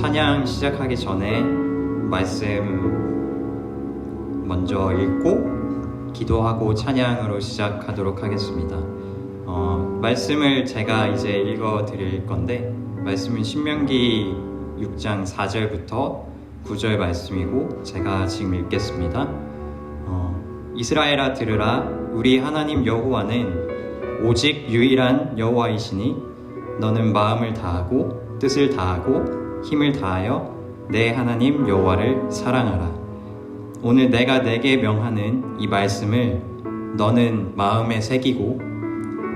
찬양 시작하기 전에 말씀 먼저 읽고 기도하고 찬양으로 시작하도록 하겠습니다. 말씀을 제가 이제 읽어 드릴 건데, 말씀은 신명기 6장 4절부터 9절 말씀이고 제가 지금 읽겠습니다. 이스라엘아 들으라, 우리 하나님 여호와는 오직 유일한 여호와이시니 너는 마음을 다하고 뜻을 다하고 힘을 다하여 내 하나님 여호와를 사랑하라. 오늘 내가 내게 명하는 이 말씀을 너는 마음에 새기고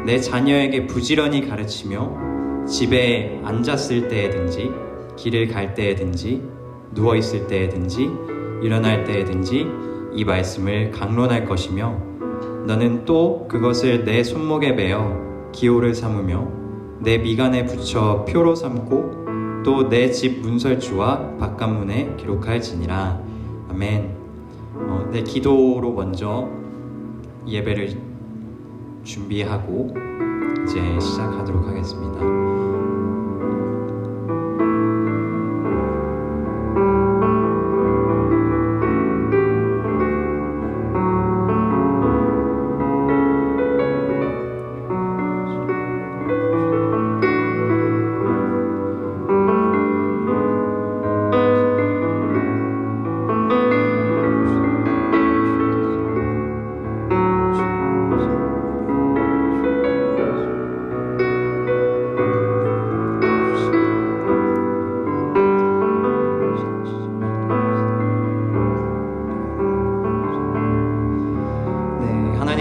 내 자녀에게 부지런히 가르치며 집에 앉았을 때에든지 길을 갈 때에든지 누워있을 때에든지 일어날 때에든지 이 말씀을 강론할 것이며, 너는 또 그것을 내 손목에 매어 기호를 삼으며 내 미간에 붙여 표로 삼고 또 내 집 문설주와 바깥문에 기록할지니라. 아멘. 내 기도로 먼저 예배를 준비하고 이제 시작하도록 하겠습니다.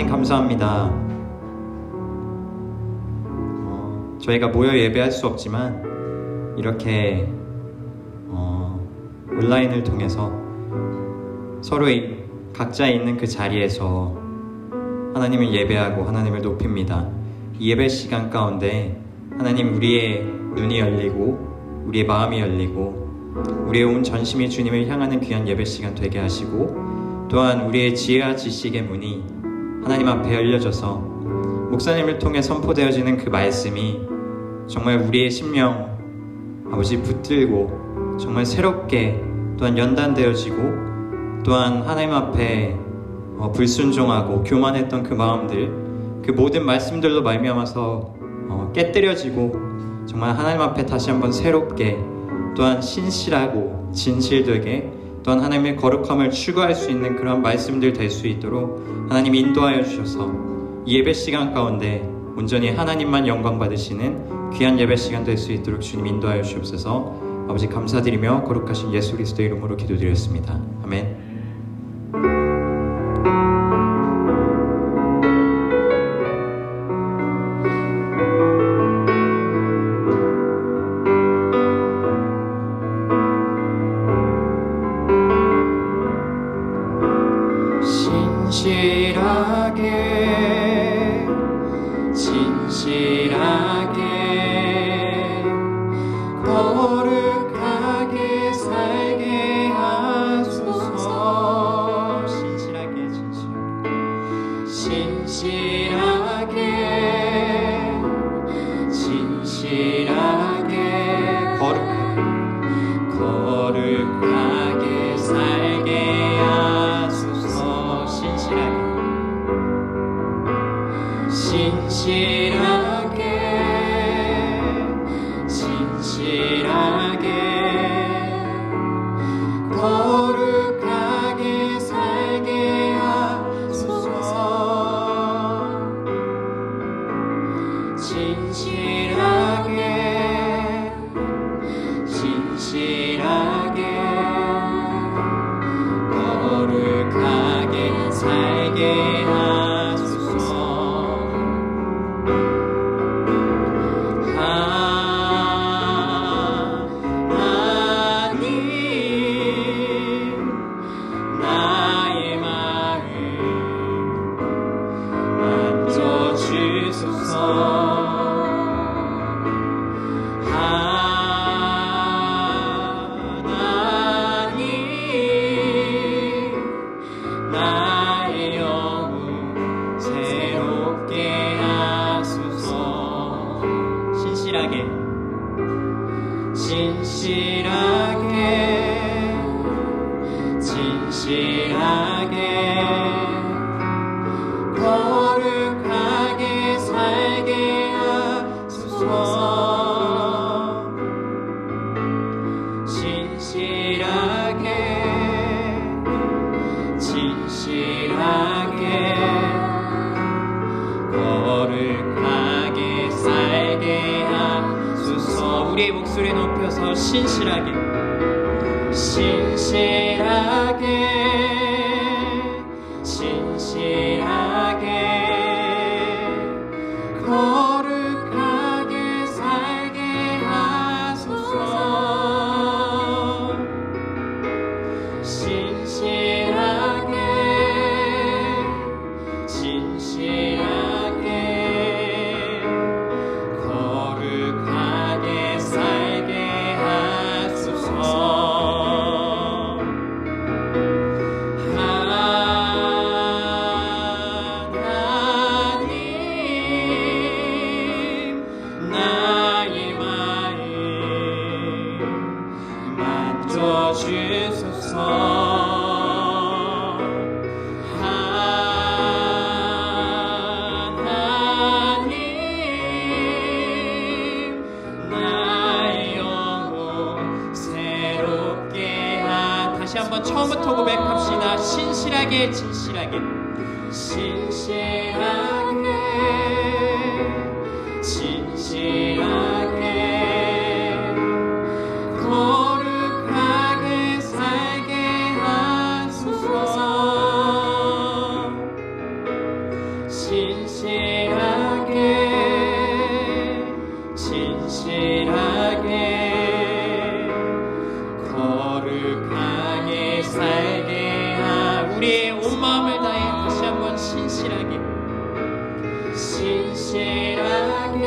감사합니다. 저희가 모여 예배할 수 없지만 이렇게 온라인을 통해서 서로의 각자 있는 그 자리에서 하나님을 예배하고 하나님을 높입니다. 이 예배 시간 가운데 하나님, 우리의 눈이 열리고 우리의 마음이 열리고 우리의 온 전심이 주님을 향하는 귀한 예배 시간 되게 하시고, 또한 우리의 지혜와 지식의 문이 하나님 앞에 열려져서 목사님을 통해 선포되어지는 그 말씀이 정말 우리의 심령 아버지 붙들고 정말 새롭게 또한 연단되어지고, 또한 하나님 앞에 불순종하고 교만했던 그 마음들, 그 모든 말씀들로 말미암아서 깨뜨려지고 정말 하나님 앞에 다시 한번 새롭게 또한 신실하고 진실되게 또한 하나님의 거룩함을 추구할 수 있는 그런 말씀들 될 수 있도록 하나님 인도하여 주셔서 이 예배 시간 가운데 온전히 하나님만 영광 받으시는 귀한 예배 시간 될 수 있도록 주님 인도하여 주옵소서. 아버지 감사드리며 거룩하신 예수 그리스도의 이름으로 기도드렸습니다. 아멘. 진실하게 거룩하게 살게 하소서. 진실하게 거룩하게 살게 하소서. 진실하게 거룩하게 살게 하소서. 진실하게 거룩하게 살게 하소서. 나의 마음 만져주소서. 나의 영혼 새롭게 하소서. 진실하게 진실하게 거룩하게 살게 하소서. 진실하게 진실하게 거룩하게 살게 하소서. 우리의 목소리 높여서 신실하게 진실하게 진실하게 거룩하게 살게 하소서. 진실하게 진실하게 거룩하게 살게 하소서. 다시 한번 처음부터 고백합시다. 신실하게 진실하게 진실하게 진실하게 거룩하게 살게 하소서. 진실하게 진실하게 거룩하게 살게 우리의 온 마음을 다해 다시 한번 신실하게 진실하게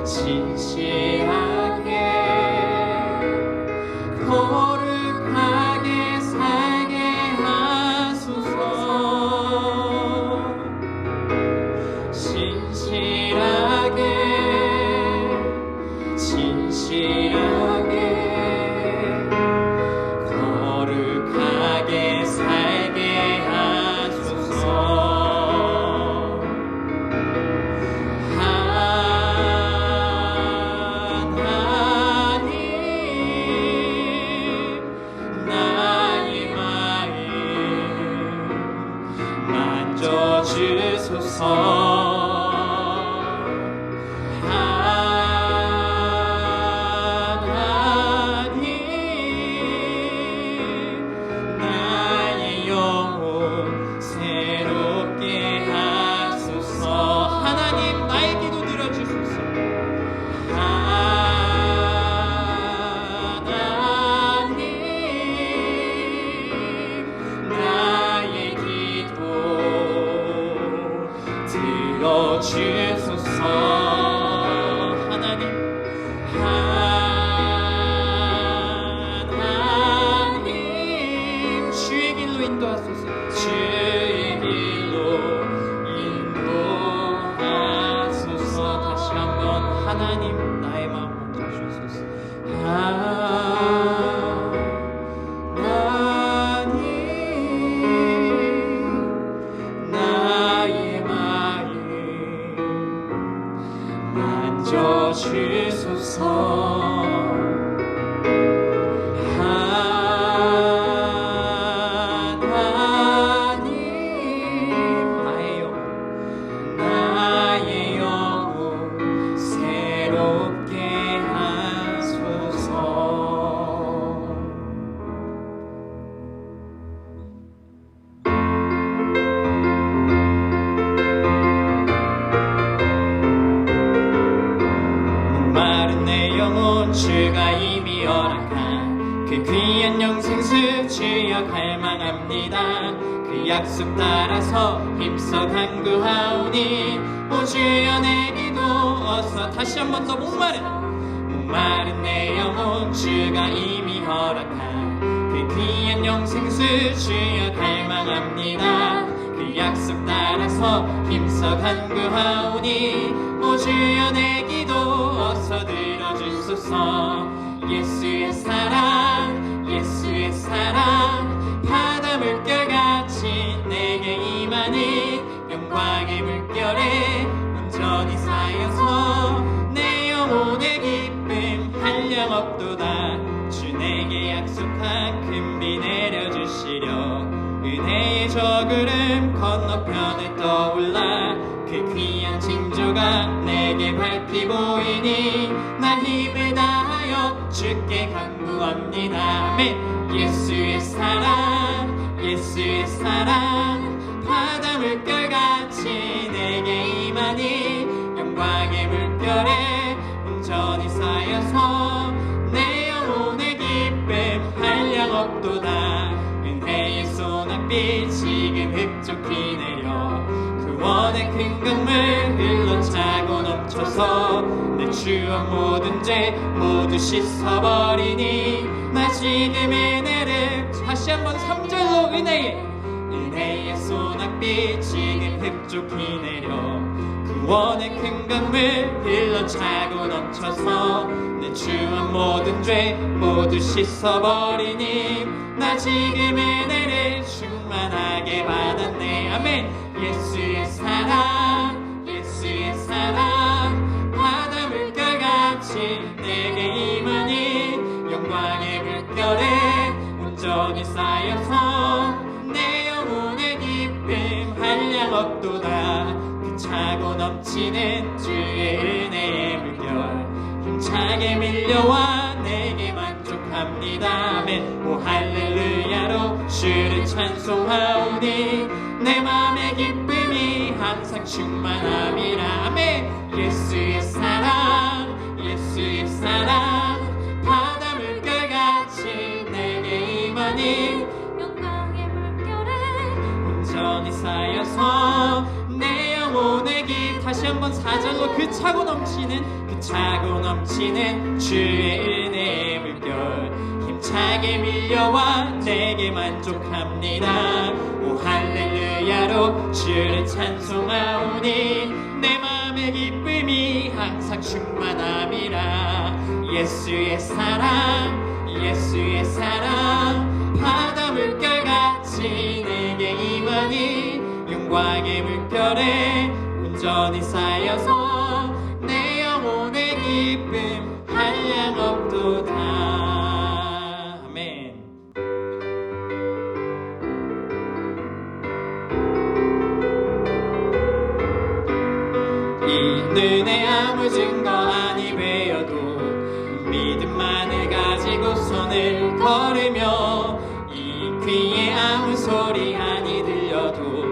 진실하게 거룩하게 살게 하소서. 진실하게 진실하게 거룩하게 살게 하소서. 하나님 나의 마음 만져주소서. 들어주소서. 하나님 하나님 주의 길로 인도하소서. 주의 길로 인도하소서. 다시 한번 하나님 나의 마음 만져주소서. 주소서. 하나님 나의 영혼 새롭게 하소서. 마른 내 영혼 주가 이미 허락한 그 귀한 영생수 주여 갈망합니다. 그 약속 따라서 힘써 간구하오니 오 주여 내 기도 어서. 다시 한번 더 목마른 내 영혼 주가 이미 허락한 그 귀한 영생수 주여 갈망합니다. 그 약속 따라서 힘써 간구하오니 오 주여 내 기도 어서 들어주시옵소서. 주옵소서. 예수의 사랑 예수의 사랑 바다 물결같이 내게 임하는 영광의 물결에 온전히 쌓여서 내 영혼의 기쁨 한량없도다. 주 내게 약속한 큰 비 내려주시려 은혜의 저구름 건너편에 떠올라 그 귀한 징조가 내게 밝히 보이니 나 힘을 다하여 주께 간구합니다. 아멘. 예수의 사랑 예수의 사랑 바다 물결같이 내게 임하니 영광의 물결에 온전히 쌓여서 내 영혼의 기쁨 한량없도다. 은혜의 소낙비 지금 흡족히 내려 구원의 큰 강물 흘러차고 넘쳐서 내 추억 모든 죄 모두 씻어버리니 나 지금 은혜를 다시 한번 3절로 은혜의 소낙비 지금 흡족히 내려 구원의 큰 강물 흘러차고 넘쳐서 내 추억 모든 죄 모두 씻어버리니 나 지금 은혜를 충만하게 받았네. 아멘. 예수의 사랑 예수의 사랑 바다 물결같이 내게 임하니 영광의 물결에 온전히 쌓여서 내 영혼의 기쁨 한량없도다. 그 차고 넘치는 주의 은혜의 물결 힘차게 밀려와 내게 만족합니다. 아멘. 오 할렐루야로 주를 찬송하오니 내 맘의 기쁨이 항상 충만함이라. 아멘. 예수의 사랑 예수의 사랑 바다 물결같이 내게 임하니 영광의 물결에 온전히 쌓여서 내 영혼의 길 다시 한번 4절로 그 차고 넘치는 주의 은혜의 물결 힘차게 밀려와 내게 만족합니다. 오 할렐루야로 주를 찬송하오니 내 맘의 기쁨이 항상 충만함이라. 예수의 사랑 예수의 사랑 바다 물결같이 내게 임하니 영광의 물결에 온전히 쌓여서 내 영혼의 기쁨 한량없도다. 아멘. 이 눈에 아무 증거 아니 배어도 믿음만을 가지고 손을 걸으며 이 귀에 아무 소리 아니 들려도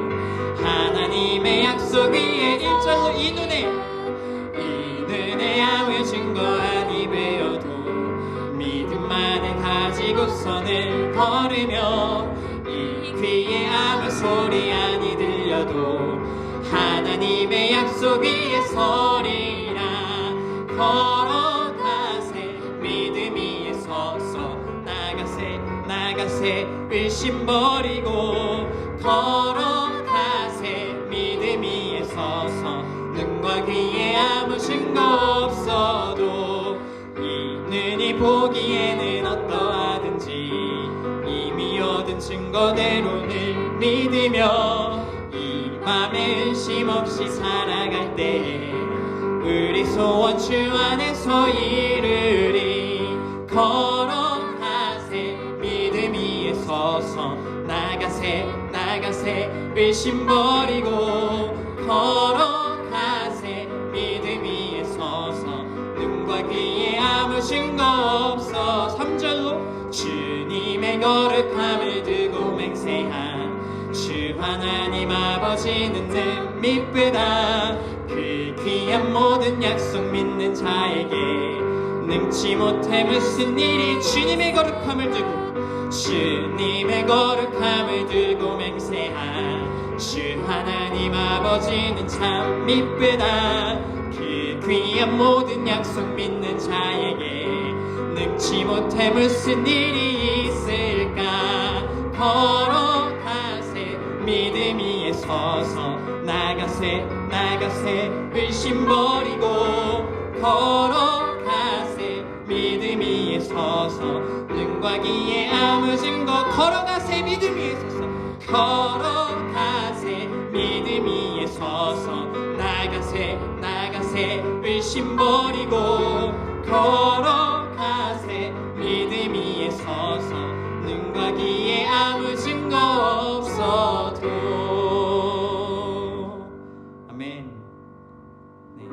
하나님의 약속 위에 1절로 이 눈에 아무 증거 아니 배어도 믿음만을 가지고 손을 걸으며 이 귀에 아무 소리 아니 들려도 하나님의 약속 위에 서리라. 걸어가세 믿음 위에 서서 나가세 의심 버리고 걸어가세 믿음 위에 서서 눈과 귀에 아무 증거 없어도 이 눈이 보기에는 어떠하든지 이미 얻은 증거대로 늘 믿으며 이 맘에 의심 없이 살아갈 때 우리 소원 주 안에서 이루리. 걸어가세 믿음 위에 서서 나가세 의심 버리고 걸어가세 믿음 위에 서서 눈과 귀에 아무 증거 없어. 3절로 주님의 거룩함을 두고 맹세한 주 하나님 아버지는 늘 미쁘다. 그 귀한 모든 약속 믿는 자에게 능치 못해 무슨 일이. 주님의 거룩함을 두고 맹세한 주 하나님 아버지는 참 미쁘다. 그 귀한 모든 약속 믿는 자에게 능치 못해 무슨 일이 있을까. 걸어가세 믿음 위에 서서 나가세 의심 버리고 걸어가세 눈과 귀에 아무 증거 걸어가세 믿음 위에 서서 걸어가세 믿음 위에 서서 나가세 나가세 의심 버리고 걸어가세 믿음 위에 서서 눈과 귀에 아무 증거 없어도 아멘. 네.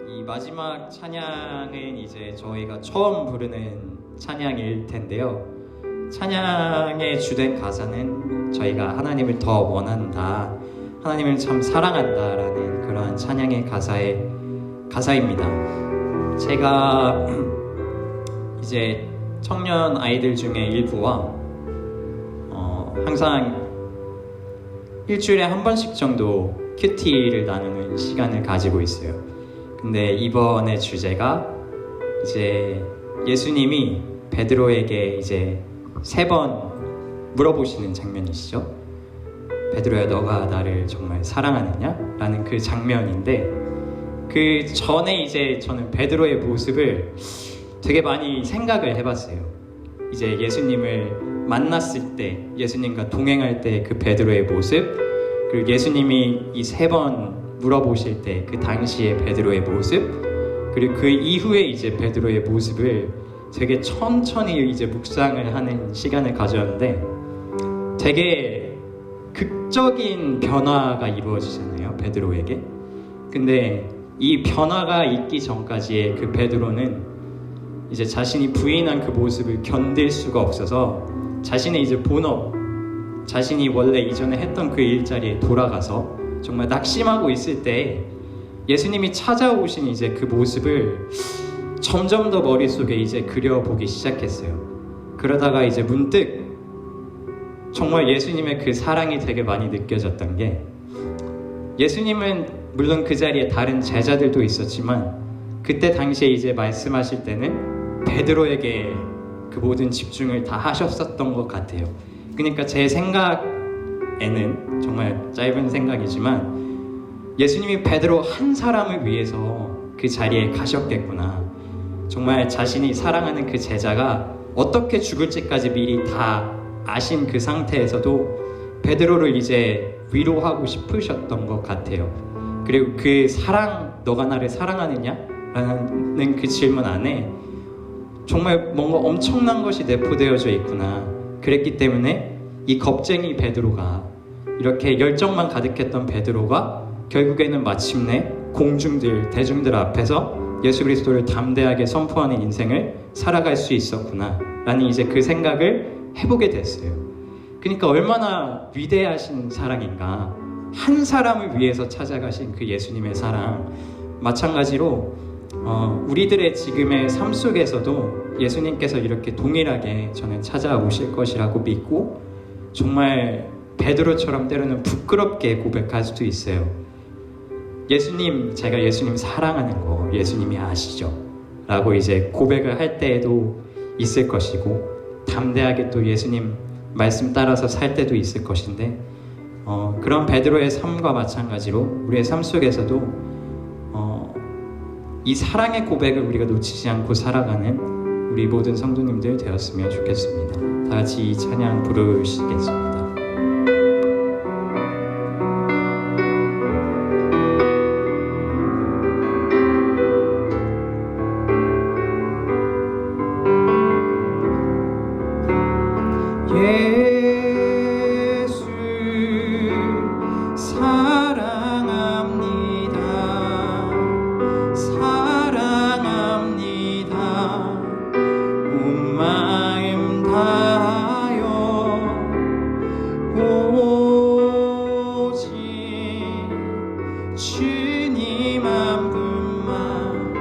이 마지막 찬양은 이제 저희가 처음 부르는 찬양일 텐데요. 찬양의 주된 가사는 저희가 하나님을 더 원한다, 하나님을 참 사랑한다라는 그러한 찬양의 가사입니다. 제가 이제 청년 아이들 중에 일부와 항상 일주일에 한 번씩 정도 큐티를 나누는 시간을 가지고 있어요. 근데 이번의 주제가 이제 예수님이 베드로에게 이제 3번 물어보시는 장면이시죠. 베드로야, 너가 나를 정말 사랑하느냐? 라는 그 장면인데, 그 전에 이제 저는 베드로의 모습을 되게 많이 생각을 해봤어요. 이제 예수님을 만났을 때, 예수님과 동행할 때 그 베드로의 모습, 그리고 예수님이 이 3번 물어보실 때 그 당시의 베드로의 모습, 그리고 그 이후에 이제 베드로의 모습을 되게 천천히 이제 묵상을 하는 시간을 가졌는데, 되게 극적인 변화가 이루어지잖아요, 베드로에게. 근데 이 변화가 있기 전까지의 그 베드로는 이제 자신이 부인한 그 모습을 견딜 수가 없어서 자신의 이제 본업, 자신이 원래 이전에 했던 그 일자리에 돌아가서 정말 낙심하고 있을 때 예수님이 찾아오신 이제 그 모습을 점점 더 머릿속에 이제 그려보기 시작했어요. 그러다가 이제 문득 정말 예수님의 그 사랑이 되게 많이 느껴졌던 게, 예수님은 물론 그 자리에 다른 제자들도 있었지만 그때 당시에 이제 말씀하실 때는 베드로에게 그 모든 집중을 다 하셨었던 것 같아요. 그러니까 제 생각에는, 정말 짧은 생각이지만, 예수님이 베드로 한 사람을 위해서 그 자리에 가셨겠구나. 정말 자신이 사랑하는 그 제자가 어떻게 죽을지까지 미리 다 아신 그 상태에서도 베드로를 이제 위로하고 싶으셨던 것 같아요. 그리고 그 사랑, 너가 나를 사랑하느냐? 라는 그 질문 안에 정말 뭔가 엄청난 것이 내포되어져 있구나. 그랬기 때문에 이 겁쟁이 베드로가, 이렇게 열정만 가득했던 베드로가 결국에는 마침내 공중들, 대중들 앞에서 예수 그리스도를 담대하게 선포하는 인생을 살아갈 수 있었구나 라는 이제 그 생각을 해보게 됐어요. 그러니까 얼마나 위대하신 사랑인가. 한 사람을 위해서 찾아가신 그 예수님의 사랑, 마찬가지로 우리들의 지금의 삶 속에서도 예수님께서 이렇게 동일하게 저는 찾아오실 것이라고 믿고, 정말 베드로처럼 때로는 부끄럽게 고백할 수도 있어요. 예수님, 제가 예수님 사랑하는 거 예수님이 아시죠? 라고 이제 고백을 할 때에도 있을 것이고, 담대하게 또 예수님 말씀 따라서 살 때도 있을 것인데, 그런 베드로의 삶과 마찬가지로 우리의 삶 속에서도 이 사랑의 고백을 우리가 놓치지 않고 살아가는 우리 모든 성도님들 되었으면 좋겠습니다. 다 같이 이 찬양 부르시겠습니다. 예수 사랑합니다. 사랑합니다. 온 마음 다하여 오직 주님 한 분만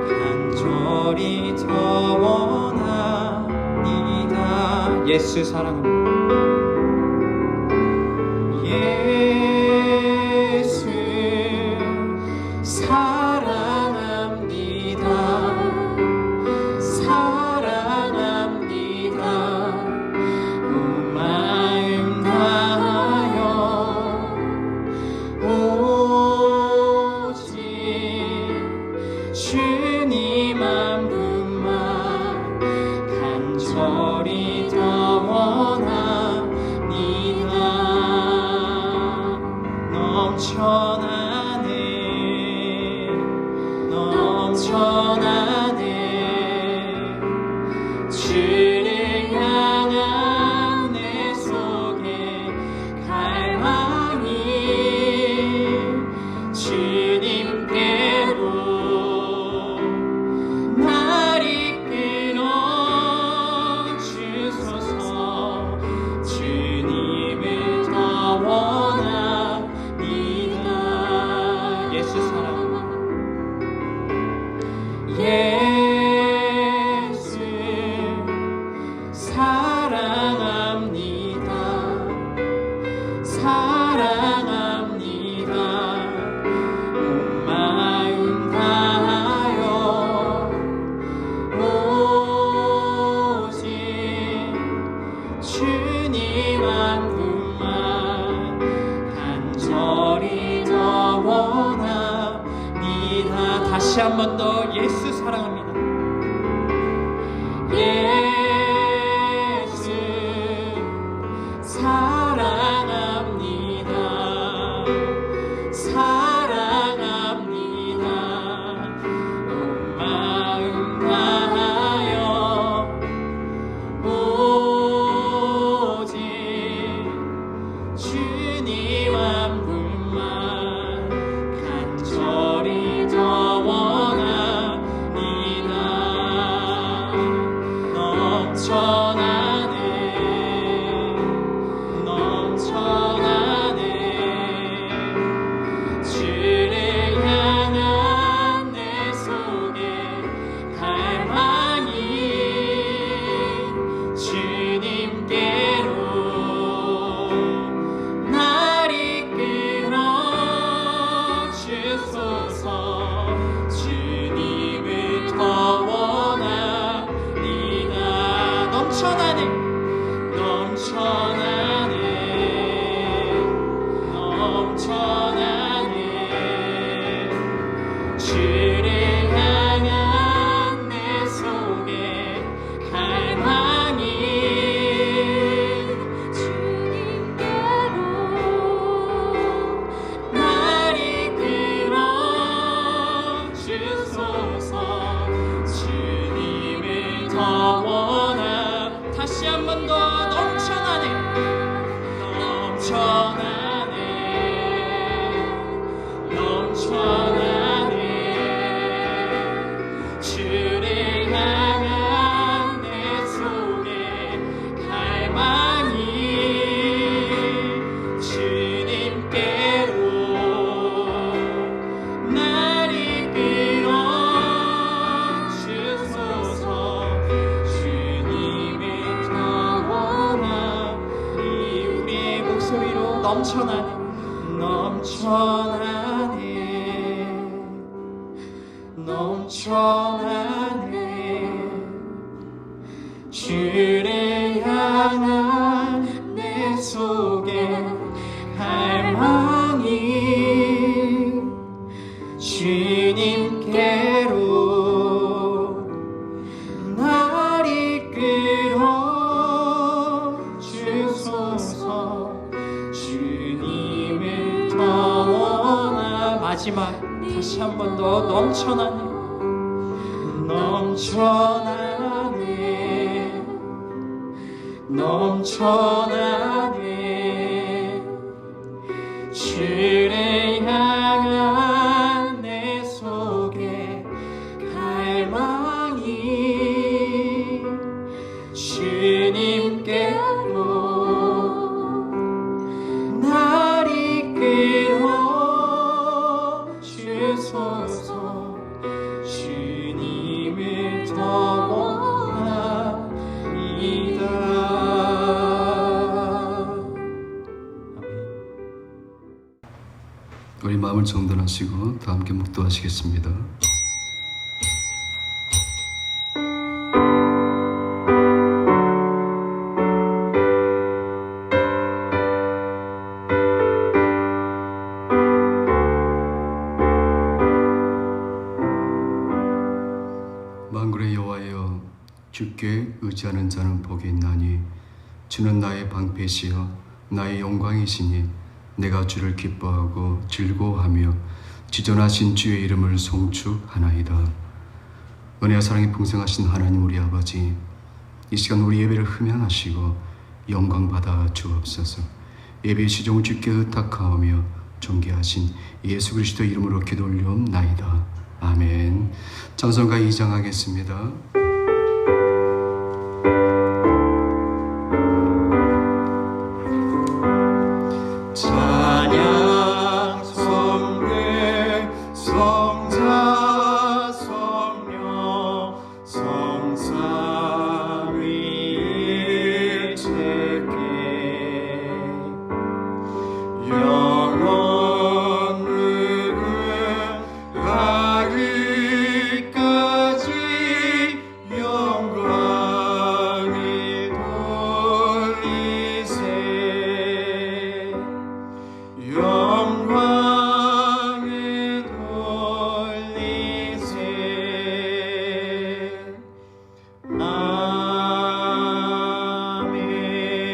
간절히 더 원합니다. 예수 사랑합니다. 예수 사랑합니다. 사랑합니다. 온 마음 다하여 오직 주님 한 분만 주님께로 날 이끌어 주소서. 주님을 더 원합니다. 예수 사랑합니다. 사랑합니다. 온 마음 다하여 오직 주님 한 분만 간절히 더 원합니다. 다시 한 번 더 예수 사랑합니다. 예수 사랑합니다. 사랑합니다. 온 마음 다하여 오직 주님 한 분만 간절히 더 원합니다. 넘쳐나네 넘쳐나네 주를 향한 내 속에 갈망이 주님께로 날 이끌어 주소서. 주님을 더 원합니다. 넘쳐나네 넘쳐나네 넘쳐나네 주를 향한 내 속에 갈망이 주님께로 날 이끌어 주소서. 주님을 더 원하. 다시 한 번 더 넘쳐나네 넘쳐나네 넘쳐나네 주를 향한 내 속에 갈망이 주님께로 날 이끌어 주소서. 주님을 더 원하니 우리의 목소리로 넘쳐나네 넘쳐나네 넘쳐나네 주를 향한 내 속에 갈망이 주님께로 날 이끌어 주소서. 주님을 더 원하. 마지막 다시 한 번 더 넘쳐나네 넘쳐나네 넘쳐나네 주를 향한 내 속에 갈망이 주님께로 날 이끌어 주소서. 주님을 더 원합니다. 우리 마음을 정돈하시고 다 함께 묵도하시겠습니다. 만군의 여호와여, 주께 의지하는 자는 복이 있나니 주는 나의 방패시여 나의 영광이시니 내가 주를 기뻐하고 즐거워하며 지존하신 주의 이름을 송축하나이다. 은혜와 사랑이 풍성하신 하나님 우리 아버지, 이 시간 우리 예배를 흠양하시고 영광 받아 주옵소서. 예배의 시종을 주께 의탁하오며 존귀하신 예수 그리스도 이름으로 기도 올리옵나이다. 아멘. 찬송가 2장 하겠습니다. 찬양 성례 성자 성령 성삼위일체께 영원으로 가기까지 영광이 돌리세 영광이 돌리세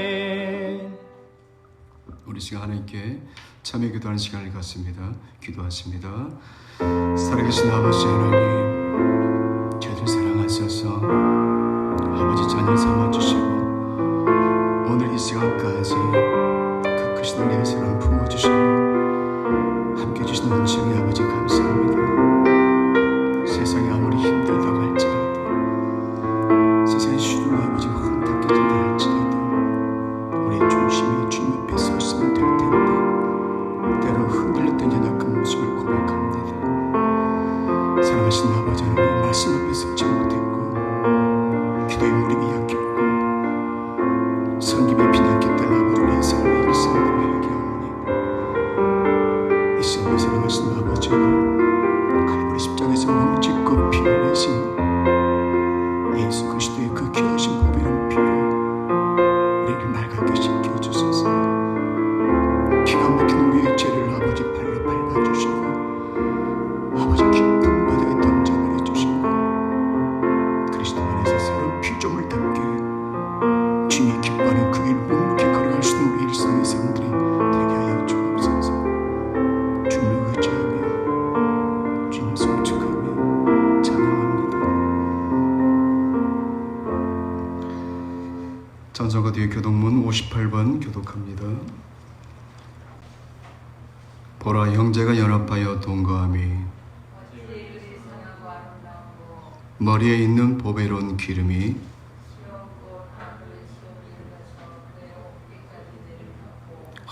아멘. 우리 시간 하나님께 참여 기도하는 시간을 갖습니다. 기도하십니다. 살아계신 아버지 하나님, 저희들 사랑하셔서 아버지 자녀 삼아주시고 오늘 이 시간까지 그 크신 내 사랑 품어주시고 함께해 주신 은총의 아버지 감사합니다. 세상이 아무리 힘들다고 할지라도 세상이 시들고 아버지 혼탁해진다 할지라도 우리의 중심이 주님 앞에 서 있으면 될 텐데 때로 흔들렸던 연약한 모습을 고백합니다. 사랑하신 아버지 하나님, 말씀 앞에 서지 못했고 기도의 무릎이 약했고 성김에 비난했던 아버지의 삶의 일상을 회개하오니 이 시간에 사랑하신 아버지가 갈보리 십자가에서 몸을 찢고 피 흘리신 예수 그리스도의 그 귀하신 보배로운 피로 우리를 맑게 씻겨주소서. 기가 막힌 우리의 죄를 아버지 발로 밟아주시고 아버지 깊은 바다에 던져버려 주시고 그리스도 안에서 새로운 피조물 담게 주님이 기뻐하는 그 길 묵묵히 걸어갈 수 있는 우리 일상의 삶들이 되게 하여 주옵소서. 주님을 의지하며 주님을 송축하며 찬양합니다. 찬송가 뒤에 교독문 58번 교독합니다. 보라, 형제가 연합하여 동거함이 머리에 있는 보배로운 기름이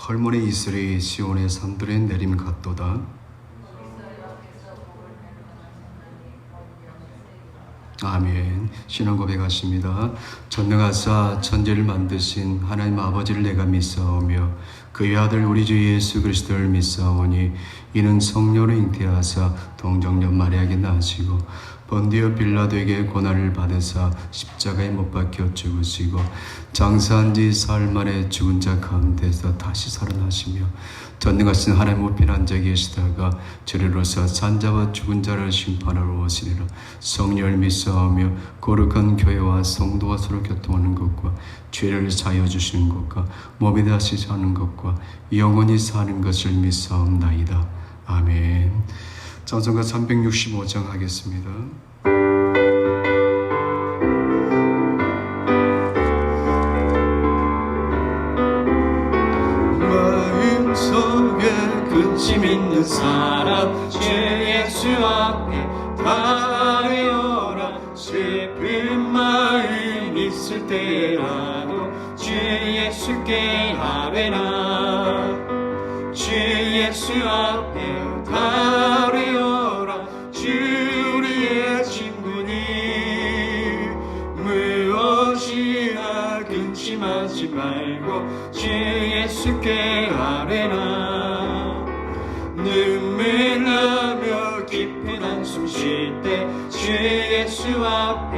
헐몬의 이슬이 시온의 산들에 내림 같도다. 아멘. 신앙 고백하십니다. 전능하사 천지를 만드신 하나님 아버지를 내가 믿사오며 그의 아들 우리 주 예수 그리스도를 믿사오니 이는 성령으로 잉태하사 동정녀 마리아에게 나시고 본디오 빌라도에게 고난을 받으사 십자가에 못 박혀 죽으시고 장사한 지 사흘 만에 죽은 자 가운데서 다시 살아나시며 전능하신 하나님 우편 앉아 계시다가 저리로서 산자와 죽은 자를 심판하러 오시리라. 성령을 믿사오며 거룩한 교회와 성도가 서로 교통하는 것과 죄를 사하여 주시는 것과 몸이 다시 사는 것과 영원히 사는 것을 믿사옵나이다. 아멘. 찬송가 365장 하겠습니다. 마음속에 근심 있는 사람 주 예수 앞에 다하여라. 슬픈 마음 있을 때라도 주 예수께 아뢰라. 주 예수 앞에 다하여라. 주 우리의 친구니 무엇이나 근심하지 말고 주 예수께 아뢰라. 눈물 나며 깊은 한숨 쉴 때 주 예수 앞에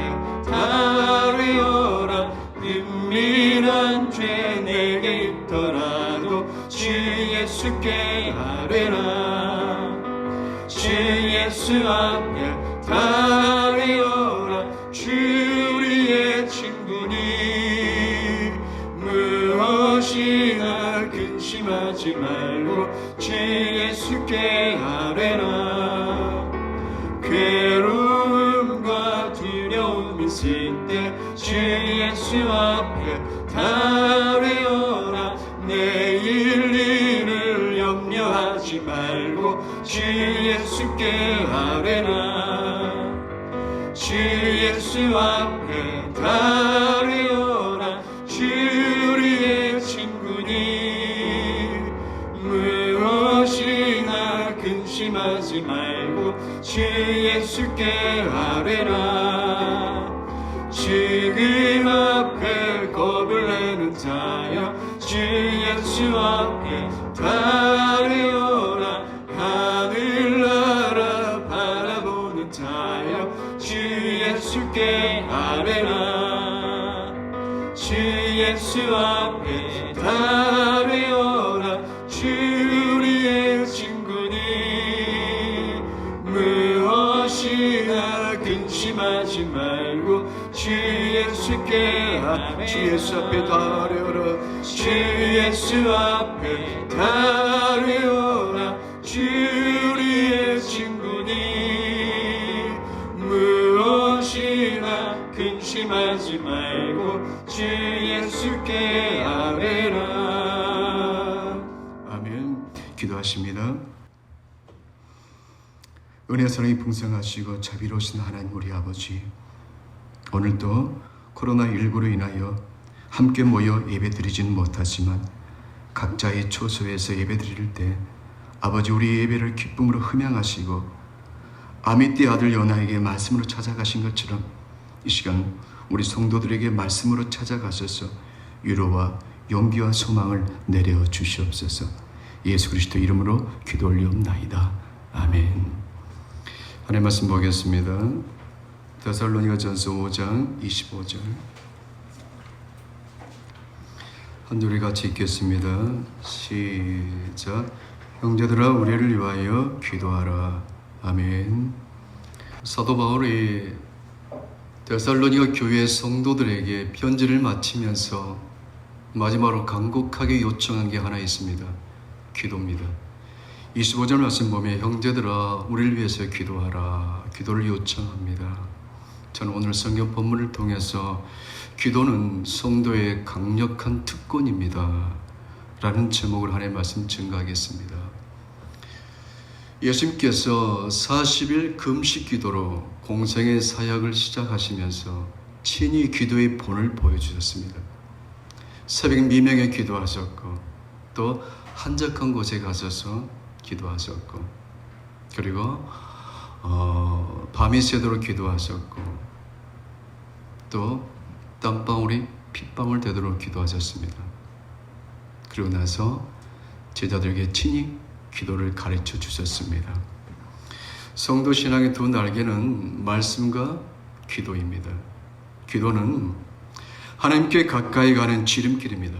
다하여라. 은밀한 죄 내게 있더라도 주 예수께 아뢰라. 주 예수 앞에 다하여라. 주 우리의 친구니 무엇이나 근심하지 말고 주 예수께 아뢰라. 괴로움과 두려움 있을 때 주 예수 앞에 다하여라. 내일 일을 염려하지 주 예수께 아뢰라. 주 예수 앞에 달려라. 주 우리의 친구니 무엇이나 근심하지 말고 주 예수께 아뢰라. 지금 앞에 겁을 내는 자여 주 예수 앞에 달려라. 하늘나라 바라보는 자여 주 예수께 아뢰라. 주 예수 앞에 달려라. 주 우리의 친구니 무엇이나 근심하지 말고 주 예수께 주 예수 앞에 달려라. 주 예수 앞에 달려라. 주 우리의 친구니 무엇이나 근심하지 말고 주 예수께 아뢰라. 아멘. 기도하십니다. 은혜 사랑이 풍성하시고 자비로우신 하나님 우리 아버지, 오늘도 코로나19로 인하여 함께 모여 예배드리지는 못하지만 각자의 초소에서 예배드릴 때 아버지 우리 예배를 기쁨으로 흠양하시고 아미띠 아들 요나에게 말씀으로 찾아가신 것처럼 이 시간 우리 성도들에게 말씀으로 찾아가셔서 위로와 용기와 소망을 내려 주시옵소서. 예수 그리스도 이름으로 기도 올리옵나이다. 아멘. 하나님 말씀 보겠습니다. 데살로니가전서 5장 25절 한 소리 같이 읽겠습니다. 시작. 형제들아 우리를 위하여 기도하라. 아멘. 사도 바울이 데살로니가 교회 성도들에게 편지를 마치면서 마지막으로 간곡하게 요청한 게 하나 있습니다. 기도입니다. 25절 말씀 보면 형제들아 우리를 위해서 기도하라. 기도를 요청합니다. 저는 오늘 성경 본문을 통해서 기도는 성도의 강력한 특권입니다 라는 제목을 하나의 말씀 증가하겠습니다. 예수님께서 40일 금식 기도로 공생의 사역을 시작하시면서 친히 기도의 본을 보여주셨습니다. 새벽 미명에 기도하셨고 또 한적한 곳에 가셔서 기도하셨고 그리고 밤이 새도록 기도하셨고 또 땀방울이 핏방울 되도록 기도하셨습니다. 그리고 나서 제자들에게 친히 기도를 가르쳐 주셨습니다. 성도 신앙의 두 날개는 말씀과 기도입니다. 기도는 하나님께 가까이 가는 지름길입니다.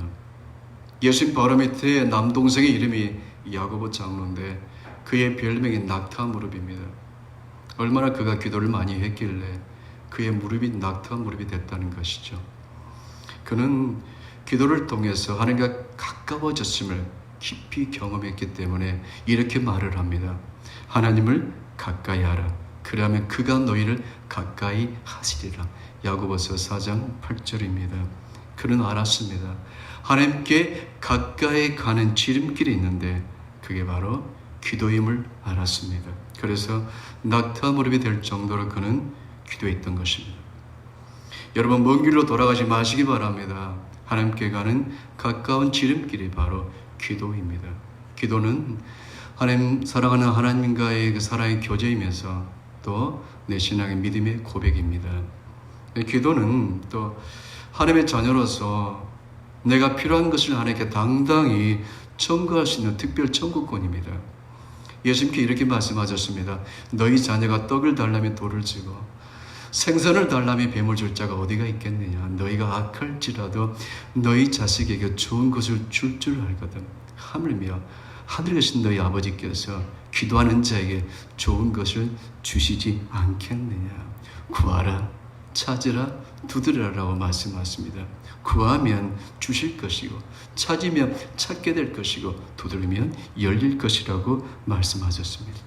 예수님 바로 밑에 남동생의 이름이 야고보 장로인데 그의 별명이 낙타 무릎입니다. 얼마나 그가 기도를 많이 했길래 그의 무릎이 낙타 무릎이 됐다는 것이죠. 그는 기도를 통해서 하나님과 가까워졌음을 깊이 경험했기 때문에 이렇게 말을 합니다. 하나님을 가까이 하라. 그러면 그가 너희를 가까이 하시리라. 야고보서 4장 8절입니다. 그는 알았습니다. 하나님께 가까이 가는 지름길이 있는데 그게 바로 기도임을 알았습니다. 그래서 낙타 무릎이 될 정도로 그는 기도했던 것입니다. 여러분 먼 길로 돌아가지 마시기 바랍니다. 하나님께 가는 가까운 지름길이 바로 기도입니다. 기도는 하나님 사랑하는 하나님과의 그 사랑의 교제이면서 또 내 신앙의 믿음의 고백입니다. 기도는 또 하나님의 자녀로서 내가 필요한 것을 하나님께 당당히 청구할 수 있는 특별 청구권입니다. 예수님께 이렇게 말씀하셨습니다. 너희 자녀가 떡을 달라면 돌을 주고 생선을 달라면 뱀을 줄 자가 어디가 있겠느냐. 너희가 악할지라도 너희 자식에게 좋은 것을 줄 줄 알거든. 하물며 하늘에 계신 너희 아버지께서 기도하는 자에게 좋은 것을 주시지 않겠느냐. 구하라, 찾으라, 두드리라라고 말씀하십니다. 구하면 주실 것이고 찾으면 찾게 될 것이고 두드리면 열릴 것이라고 말씀하셨습니다.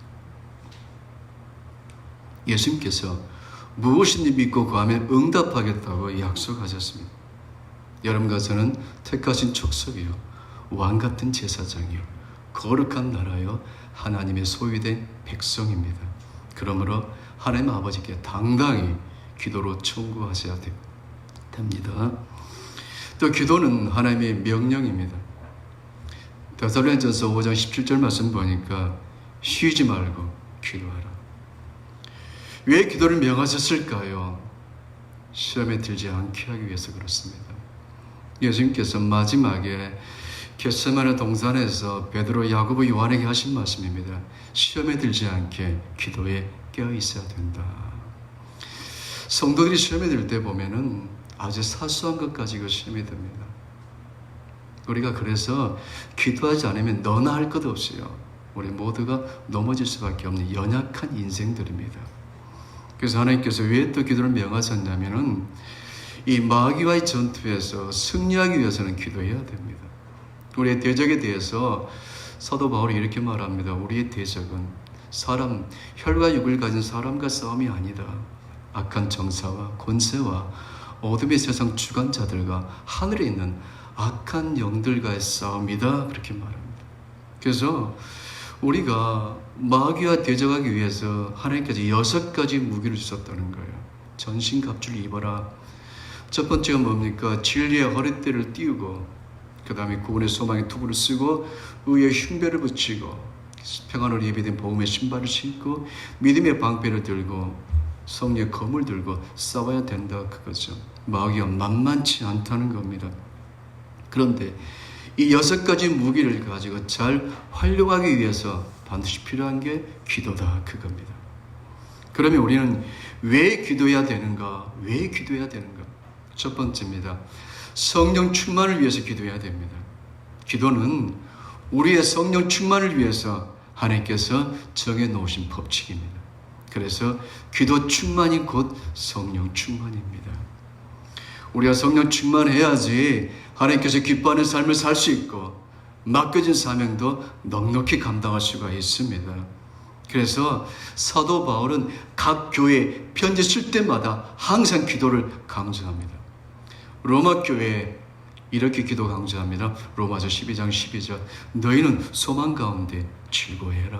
예수님께서 무엇인지 믿고 구하면 응답하겠다고 약속하셨습니다. 여러분과 저는 택하신 족속이요 왕 같은 제사장이요 거룩한 나라요 하나님의 소유된 백성입니다. 그러므로 하나님 아버지께 당당히 기도로 청구하셔야 됩니다. 또 기도는 하나님의 명령입니다. 데살로니가전서 5장 17절 말씀 보니까 쉬지 말고 기도하라. 왜 기도를 명하셨을까요? 시험에 들지 않게 하기 위해서 그렇습니다. 예수님께서 마지막에 겟세마네 동산에서 베드로, 야고보, 요한에게 하신 말씀입니다. 시험에 들지 않게 기도에 깨어 있어야 된다. 성도들이 시험에 들 때 보면은 아주 사소한 것 가지고 시험에 듭니다. 우리가 그래서 기도하지 않으면 너나 할 것 없이요, 우리 모두가 넘어질 수밖에 없는 연약한 인생들입니다. 그래서 하나님께서 왜 또 기도를 명하셨냐면은 이 마귀와의 전투에서 승리하기 위해서는 기도해야 됩니다. 우리의 대적에 대해서 사도 바울이 이렇게 말합니다. 우리의 대적은 사람, 혈과 육을 가진 사람과 싸움이 아니다. 악한 정사와 권세와 어둠의 세상 주관자들과 하늘에 있는 악한 영들과의 싸움이다. 그렇게 말합니다. 그래서 우리가 마귀와 대적하기 위해서 하나님께서 6가지 무기를 주셨다는 거예요. 전신갑주를 입어라. 첫 번째가 뭡니까? 진리의 허리띠를 띄우고, 그 다음에 구원의 소망의 투구를 쓰고, 의의 흉배를 붙이고, 평안으로 예비된 복음의 신발을 신고, 믿음의 방패를 들고, 성령의 검을 들고 싸워야 된다, 그거죠. 마귀가 만만치 않다는 겁니다. 그런데 이 6가지 무기를 가지고 잘 활용하기 위해서 반드시 필요한 게 기도다, 그겁니다. 그러면 우리는 왜 기도해야 되는가? 왜 기도해야 되는가? 첫 번째입니다. 성령 충만을 위해서 기도해야 됩니다. 기도는 우리의 성령 충만을 위해서 하나님께서 정해놓으신 법칙입니다. 그래서 기도 충만이 곧 성령 충만입니다. 우리가 성령 충만해야지 하나님께서 기뻐하는 삶을 살 수 있고 맡겨진 사명도 넉넉히 감당할 수가 있습니다. 그래서 사도 바울은 각 교회에 편지 쓸 때마다 항상 기도를 강조합니다. 로마 교회에 이렇게 기도 강조합니다. 로마서 12장 12절 너희는 소망 가운데 즐거워해라.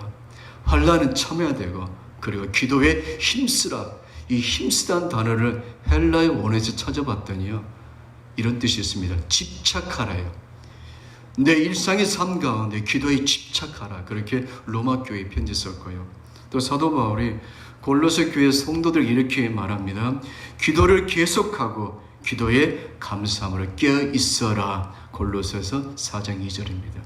환난은 참아야 되고 그리고 기도에 힘쓰라. 이 힘쓰다는 단어를 헬라의 원어에서 찾아봤더니요, 이런 뜻이 있습니다. 집착하라요. 내 일상의 삶 가운데 기도에 집착하라. 그렇게 로마 교회에 편지 썼고요. 또 사도 바울이 골로새 교회 성도들 이렇게 말합니다. 기도를 계속하고 기도에 감사함으로 깨어 있어라. 골로새서 4장 2절입니다.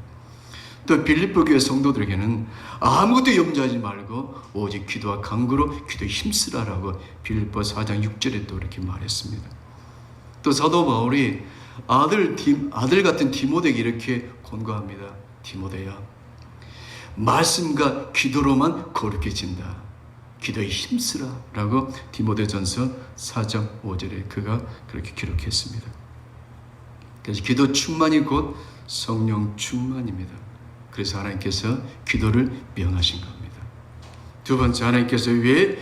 또 빌립보 교회 성도들에게는 아무것도 염려하지 말고 오직 기도와 간구로 기도에 힘쓰라라고 빌립보 4장 6절에 또 이렇게 말했습니다. 또 사도 바울이 아들 같은 디모데에게 이렇게 권고합니다. 디모데야, 말씀과 기도로만 거룩해진다. 기도에 힘쓰라 라고 디모데전서 4장 5절에 그가 그렇게 기록했습니다. 그래서 기도 충만이 곧 성령 충만입니다. 그래서 하나님께서 기도를 명하신 겁니다. 두 번째, 하나님께서 왜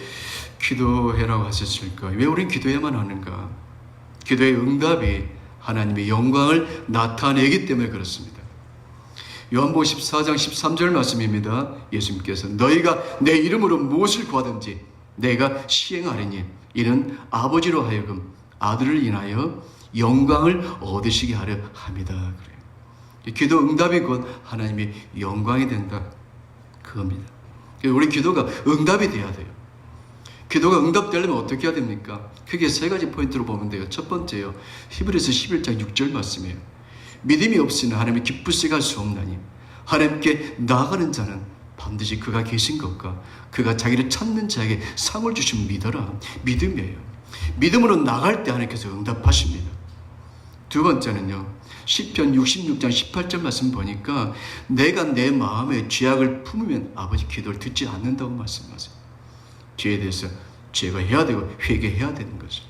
기도해라고 하셨을까? 왜 우린 기도해야만 하는가? 기도의 응답이 하나님의 영광을 나타내기 때문에 그렇습니다. 요한복음 14장 13절 말씀입니다. 예수님께서 너희가 내 이름으로 무엇을 구하든지 내가 시행하리니 이는 아버지로 하여금 아들을 인하여 영광을 얻으시게 하려 함이다. 그래요. 기도 응답이 곧 하나님의 영광이 된다, 그겁니다. 우리 기도가 응답이 돼야 돼요. 기도가 응답되려면 어떻게 해야 됩니까? 크게 3가지 포인트로 보면 돼요. 첫 번째요, 히브리서 11장 6절 말씀이에요. 믿음이 없이는 하나님을 기쁘시게 할 수 없나니 하나님께 나아가는 자는 반드시 그가 계신 것과 그가 자기를 찾는 자에게 상을 주시면 믿어라. 믿음이에요. 믿음으로 나갈 때 하나님께서 응답하십니다. 두 번째는요, 시편 66장 18절 말씀 보니까 내가 내 마음에 죄악을 품으면 아버지 기도를 듣지 않는다고 말씀하세요. 죄에 대해서 제거해야 되고 회개해야 되는 거죠.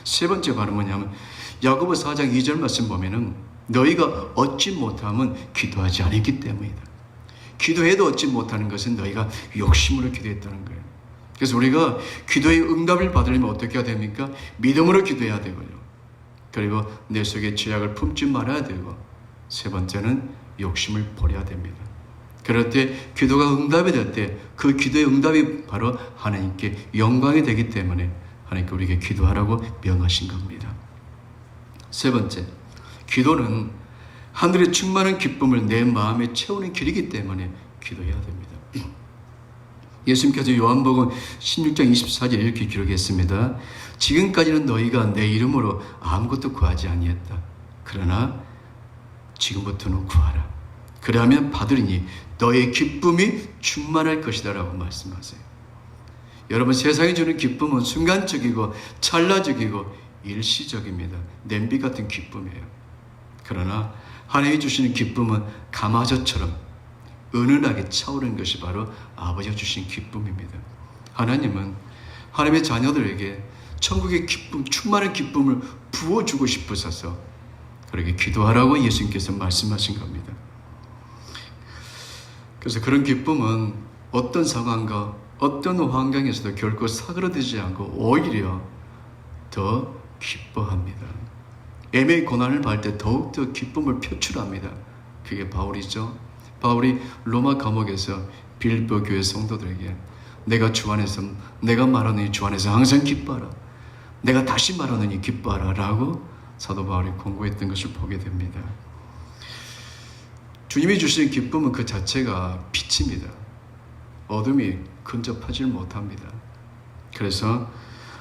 세 번째 바로 뭐냐면 야고보 4장 2절 말씀 보면은 너희가 얻지 못하면 기도하지 않았기 때문이다. 기도해도 얻지 못하는 것은 너희가 욕심으로 기도했다는 거예요. 그래서 우리가 기도의 응답을 받으려면 어떻게 해야 됩니까? 믿음으로 기도해야 되고요. 그리고 내 속에 죄악을 품지 말아야 되고, 세 번째는 욕심을 버려야 됩니다. 그럴 때 기도가 응답이 될 때 그 기도의 응답이 바로 하나님께 영광이 되기 때문에 하나님께 우리에게 기도하라고 명하신 겁니다. 세 번째, 기도는 하늘의 충만한 기쁨을 내 마음에 채우는 길이기 때문에 기도해야 됩니다. 예수님께서 요한복음 16장 24절 이렇게 기록했습니다. 지금까지는 너희가 내 이름으로 아무것도 구하지 아니했다. 그러나 지금부터는 구하라. 그러면 받으리니 너의 기쁨이 충만할 것이다 라고 말씀하세요. 여러분, 세상이 주는 기쁨은 순간적이고 찰나적이고 일시적입니다. 냄비 같은 기쁨이에요. 그러나 하나님이 주시는 기쁨은 가마솥처럼 은은하게 차오르는 것이 바로 아버지가 주신 기쁨입니다. 하나님은 하나님의 자녀들에게 천국의 기쁨, 충만한 기쁨을 부어주고 싶으셔서 그렇게 기도하라고 예수님께서 말씀하신 겁니다. 그래서 그런 기쁨은 어떤 상황과 어떤 환경에서도 결코 사그러들지 않고 오히려 더 기뻐합니다. 애매의 고난을 받을 때 더욱더 기쁨을 표출합니다. 그게 바울이죠. 바울이 로마 감옥에서 빌보 교회 성도들에게 내가 주 안에서, 내가 말하느니 주 안에서 항상 기뻐하라, 내가 다시 말하느니 기뻐하라 라고 사도 바울이 권고했던 것을 보게 됩니다. 주님이 주시는 기쁨은 그 자체가 빛입니다. 어둠이 근접하지 못합니다. 그래서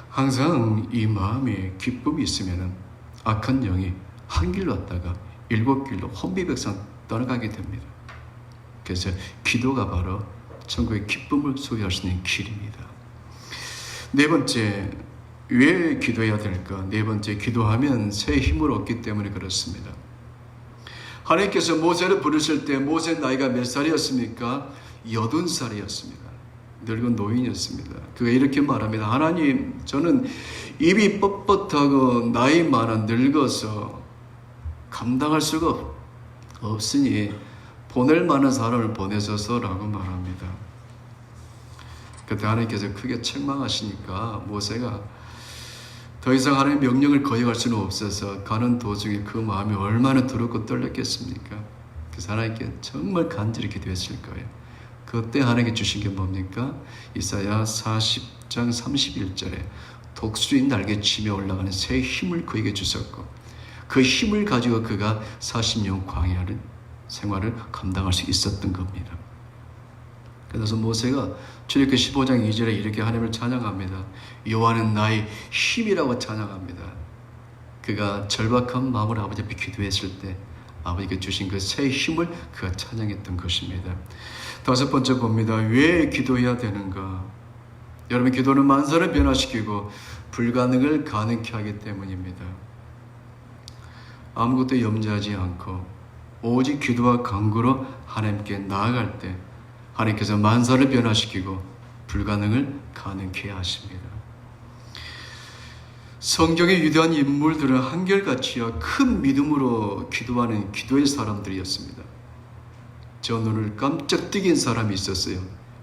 항상 이 마음에 기쁨이 있으면 악한 영이 한 길로 왔다가 일곱 길로 혼비백산 떠나가게 됩니다. 그래서 기도가 바로 천국의 기쁨을 소유할 수 있는 길입니다. 네 번째, 왜 기도해야 될까? 네 번째, 기도하면 새 힘을 얻기 때문에 그렇습니다. 하나님께서 모세를 부르실 때 모세 나이가 몇 살이었습니까? 80살이었습니다. 늙은 노인이었습니다. 그가 이렇게 말합니다. 하나님, 저는 입이 뻣뻣하고 나이 많아 늙어서 감당할 수가 없으니 보낼 만한 사람을 보내셔서라고 말합니다. 그때 하나님께서 크게 책망하시니까 모세가 더 이상 하나님의 명령을 거역할 수는 없어서 가는 도중에 그 마음이 얼마나 두렵고 떨렸겠습니까? 그래서 하나님께 정말 간절히 기도했을 거예요. 그때 하나님께 주신 게 뭡니까? 이사야 40장 31절에 독수리 날개치며 올라가는 새 힘을 그에게 주셨고 그 힘을 가지고 그가 40년 광야를 생활을 감당할 수 있었던 겁니다. 그래서 모세가 출애굽기 15장 2절에 이렇게 하나님을 찬양합니다. 여호와는 나의 힘이라고 찬양합니다. 그가 절박한 마음으로 아버지 앞에 기도했을 때 아버지께 주신 그 새 힘을 그가 찬양했던 것입니다. 다섯 번째 봅니다. 왜 기도해야 되는가? 여러분, 기도는 만사를 변화시키고 불가능을 가능케 하기 때문입니다. 아무것도 염려하지 않고 오직 기도와 간구로 하나님께 나아갈 때 하나님께서 만사를 변화시키고 불가능을 가능케 하십니다. 성경의 위대한 인물들은 한결같이요 큰 믿음으로 기도하는 기도의 사람들이었습니다. 저 눈을 깜짝 뜨긴 사람이 있었어요.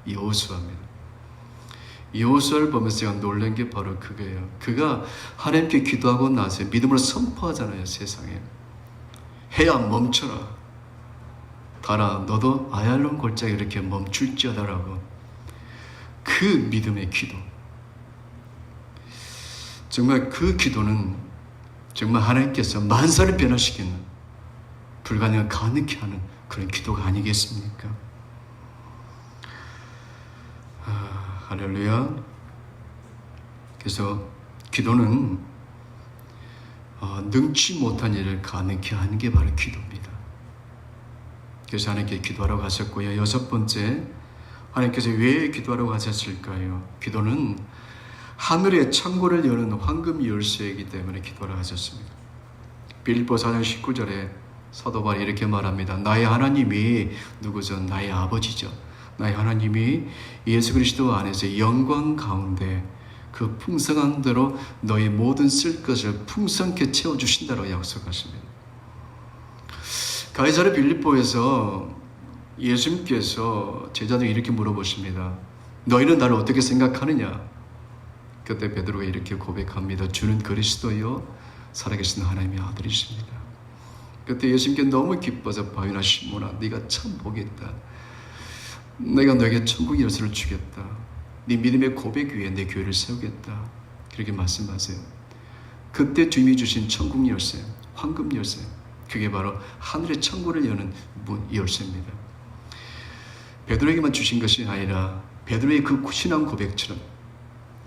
여호수아입니다. 여호수아를 보면서 제가 놀란 게 바로 그거예요. 그가 하나님께 기도하고 나서 믿음을 선포하잖아요. 세상에 해야 멈춰라, 가라, 너도 아얄론 골짜기 이렇게 멈출지어다라고. 그 믿음의 기도, 정말 그 기도는 정말 하나님께서 만사를 변화시키는 불가능을 가능케 하는 그런 기도가 아니겠습니까? 할렐루야. 그래서 기도는 능치 못한 일을 가능케 하는 게 바로 기도입니다. 그래서 하나님께 기도하라고 하셨고요. 여섯 번째, 하나님께서 왜 기도하라고 하셨을까요? 기도는 하늘의 창고를 여는 황금 열쇠이기 때문에 기도하라고 하셨습니다. 빌립보 4장 19절에 사도 바울이 이렇게 말합니다. 나의 하나님이 누구죠? 나의 아버지죠. 나의 하나님이 예수 그리스도 안에서 영광 가운데 그 풍성한 대로 너의 모든 쓸 것을 풍성케 채워주신다고 약속하십니다. 가이사랴 빌립보에서 예수님께서 제자들이 이렇게 물어보십니다. 너희는 나를 어떻게 생각하느냐? 그때 베드로가 이렇게 고백합니다. 주는 그리스도요 살아계신 하나님의 아들이십니다. 그때 예수님께 너무 기뻐서 바위나 시몬아 네가 참 복이 있다. 내가 너에게 천국 열쇠를 주겠다. 네 믿음의 고백 위에 내 교회를 세우겠다. 그렇게 말씀하세요. 그때 주님이 주신 천국 열쇠, 황금 열쇠, 그게 바로 하늘의 천국을 여는 열쇠입니다. 베드로에게만 주신 것이 아니라 베드로의 그 신앙 고백처럼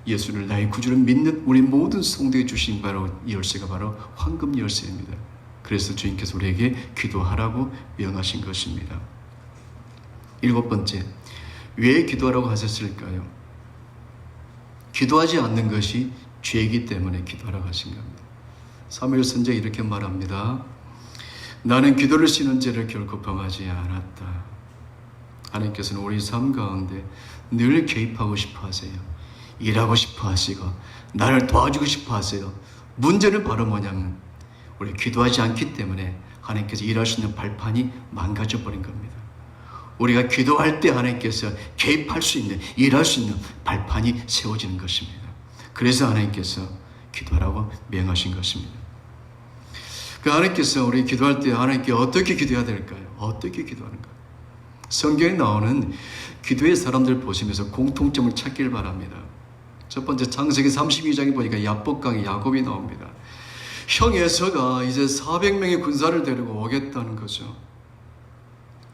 예수를 나의 구주로 믿는 우리 모든 성도에 주신 바로 이 열쇠가 바로 황금 열쇠입니다. 그래서 주님께서 우리에게 기도하라고 명하신 것입니다. 7번째, 왜 기도하라고 하셨을까요? 기도하지 않는 것이 죄이기 때문에 기도하라고 하신 겁니다. 사무엘 선지자 이렇게 말합니다. 나는 기도를 쉬는 죄를 결코 범하지 않았다. 하나님께서는 우리 삶 가운데 늘 개입하고 싶어 하세요. 일하고 싶어 하시고 나를 도와주고 싶어 하세요. 문제는 바로 뭐냐면 우리 기도하지 않기 때문에 하나님께서 일할 수 있는 발판이 망가져 버린 겁니다. 우리가 기도할 때 하나님께서 개입할 수 있는, 일할 수 있는 발판이 세워지는 것입니다. 그래서 하나님께서 기도하라고 명하신 것입니다. 그 하나님께서 우리 기도할 때 하나님께 어떻게 기도해야 될까요? 어떻게 기도하는가? 성경에 나오는 기도의 사람들 보시면서 공통점을 찾길 바랍니다. 첫 번째 창세기 32장에 보니까 야복강의 야곱이 나옵니다. 형 에서가 이제 400명의 군사를 데리고 오겠다는 거죠.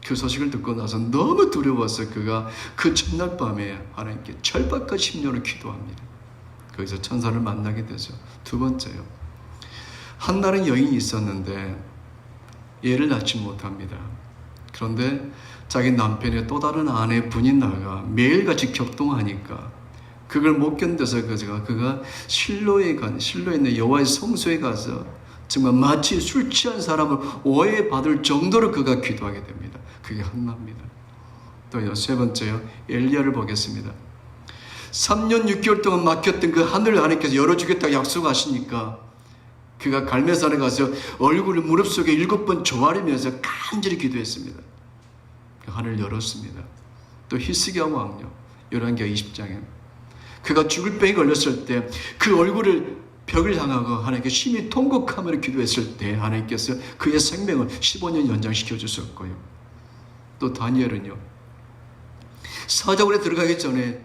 그 소식을 듣고 나서 너무 두려워서 그가 그 첫날 밤에 하나님께 절박한 심령으로 기도합니다. 거기서 천사를 만나게 되죠. 두 번째요. 한나라는 여인이 있었는데 애를 낳지 못합니다. 그런데 자기 남편의 또 다른 아내 분인나가 매일같이 격동하니까 그걸 못 견뎌서 그가 실로에 있는 여호와의 성소에 가서 정말 마치 술 취한 사람을 오해받을 정도로 그가 기도하게 됩니다. 그게 한나입니다. 또요, 세 번째요, 엘리야를 보겠습니다. 3년 6개월 동안 막혔던 그 하늘을 하나님께서 열어주겠다고 약속하시니까 그가 갈매산에 가서 얼굴을 무릎 속에 7번 조아리면서 간절히 기도했습니다. 그 하늘을 열었습니다. 또 히스기야 왕요, 열왕기하 20장에 그가 죽을 병에 걸렸을 때 그 얼굴을 벽을 향하고 하나님께 심히 통곡하며 기도했을 때 하나님께서 그의 생명을 15년 연장시켜 주셨고요. 또 다니엘은요, 사자굴에 들어가기 전에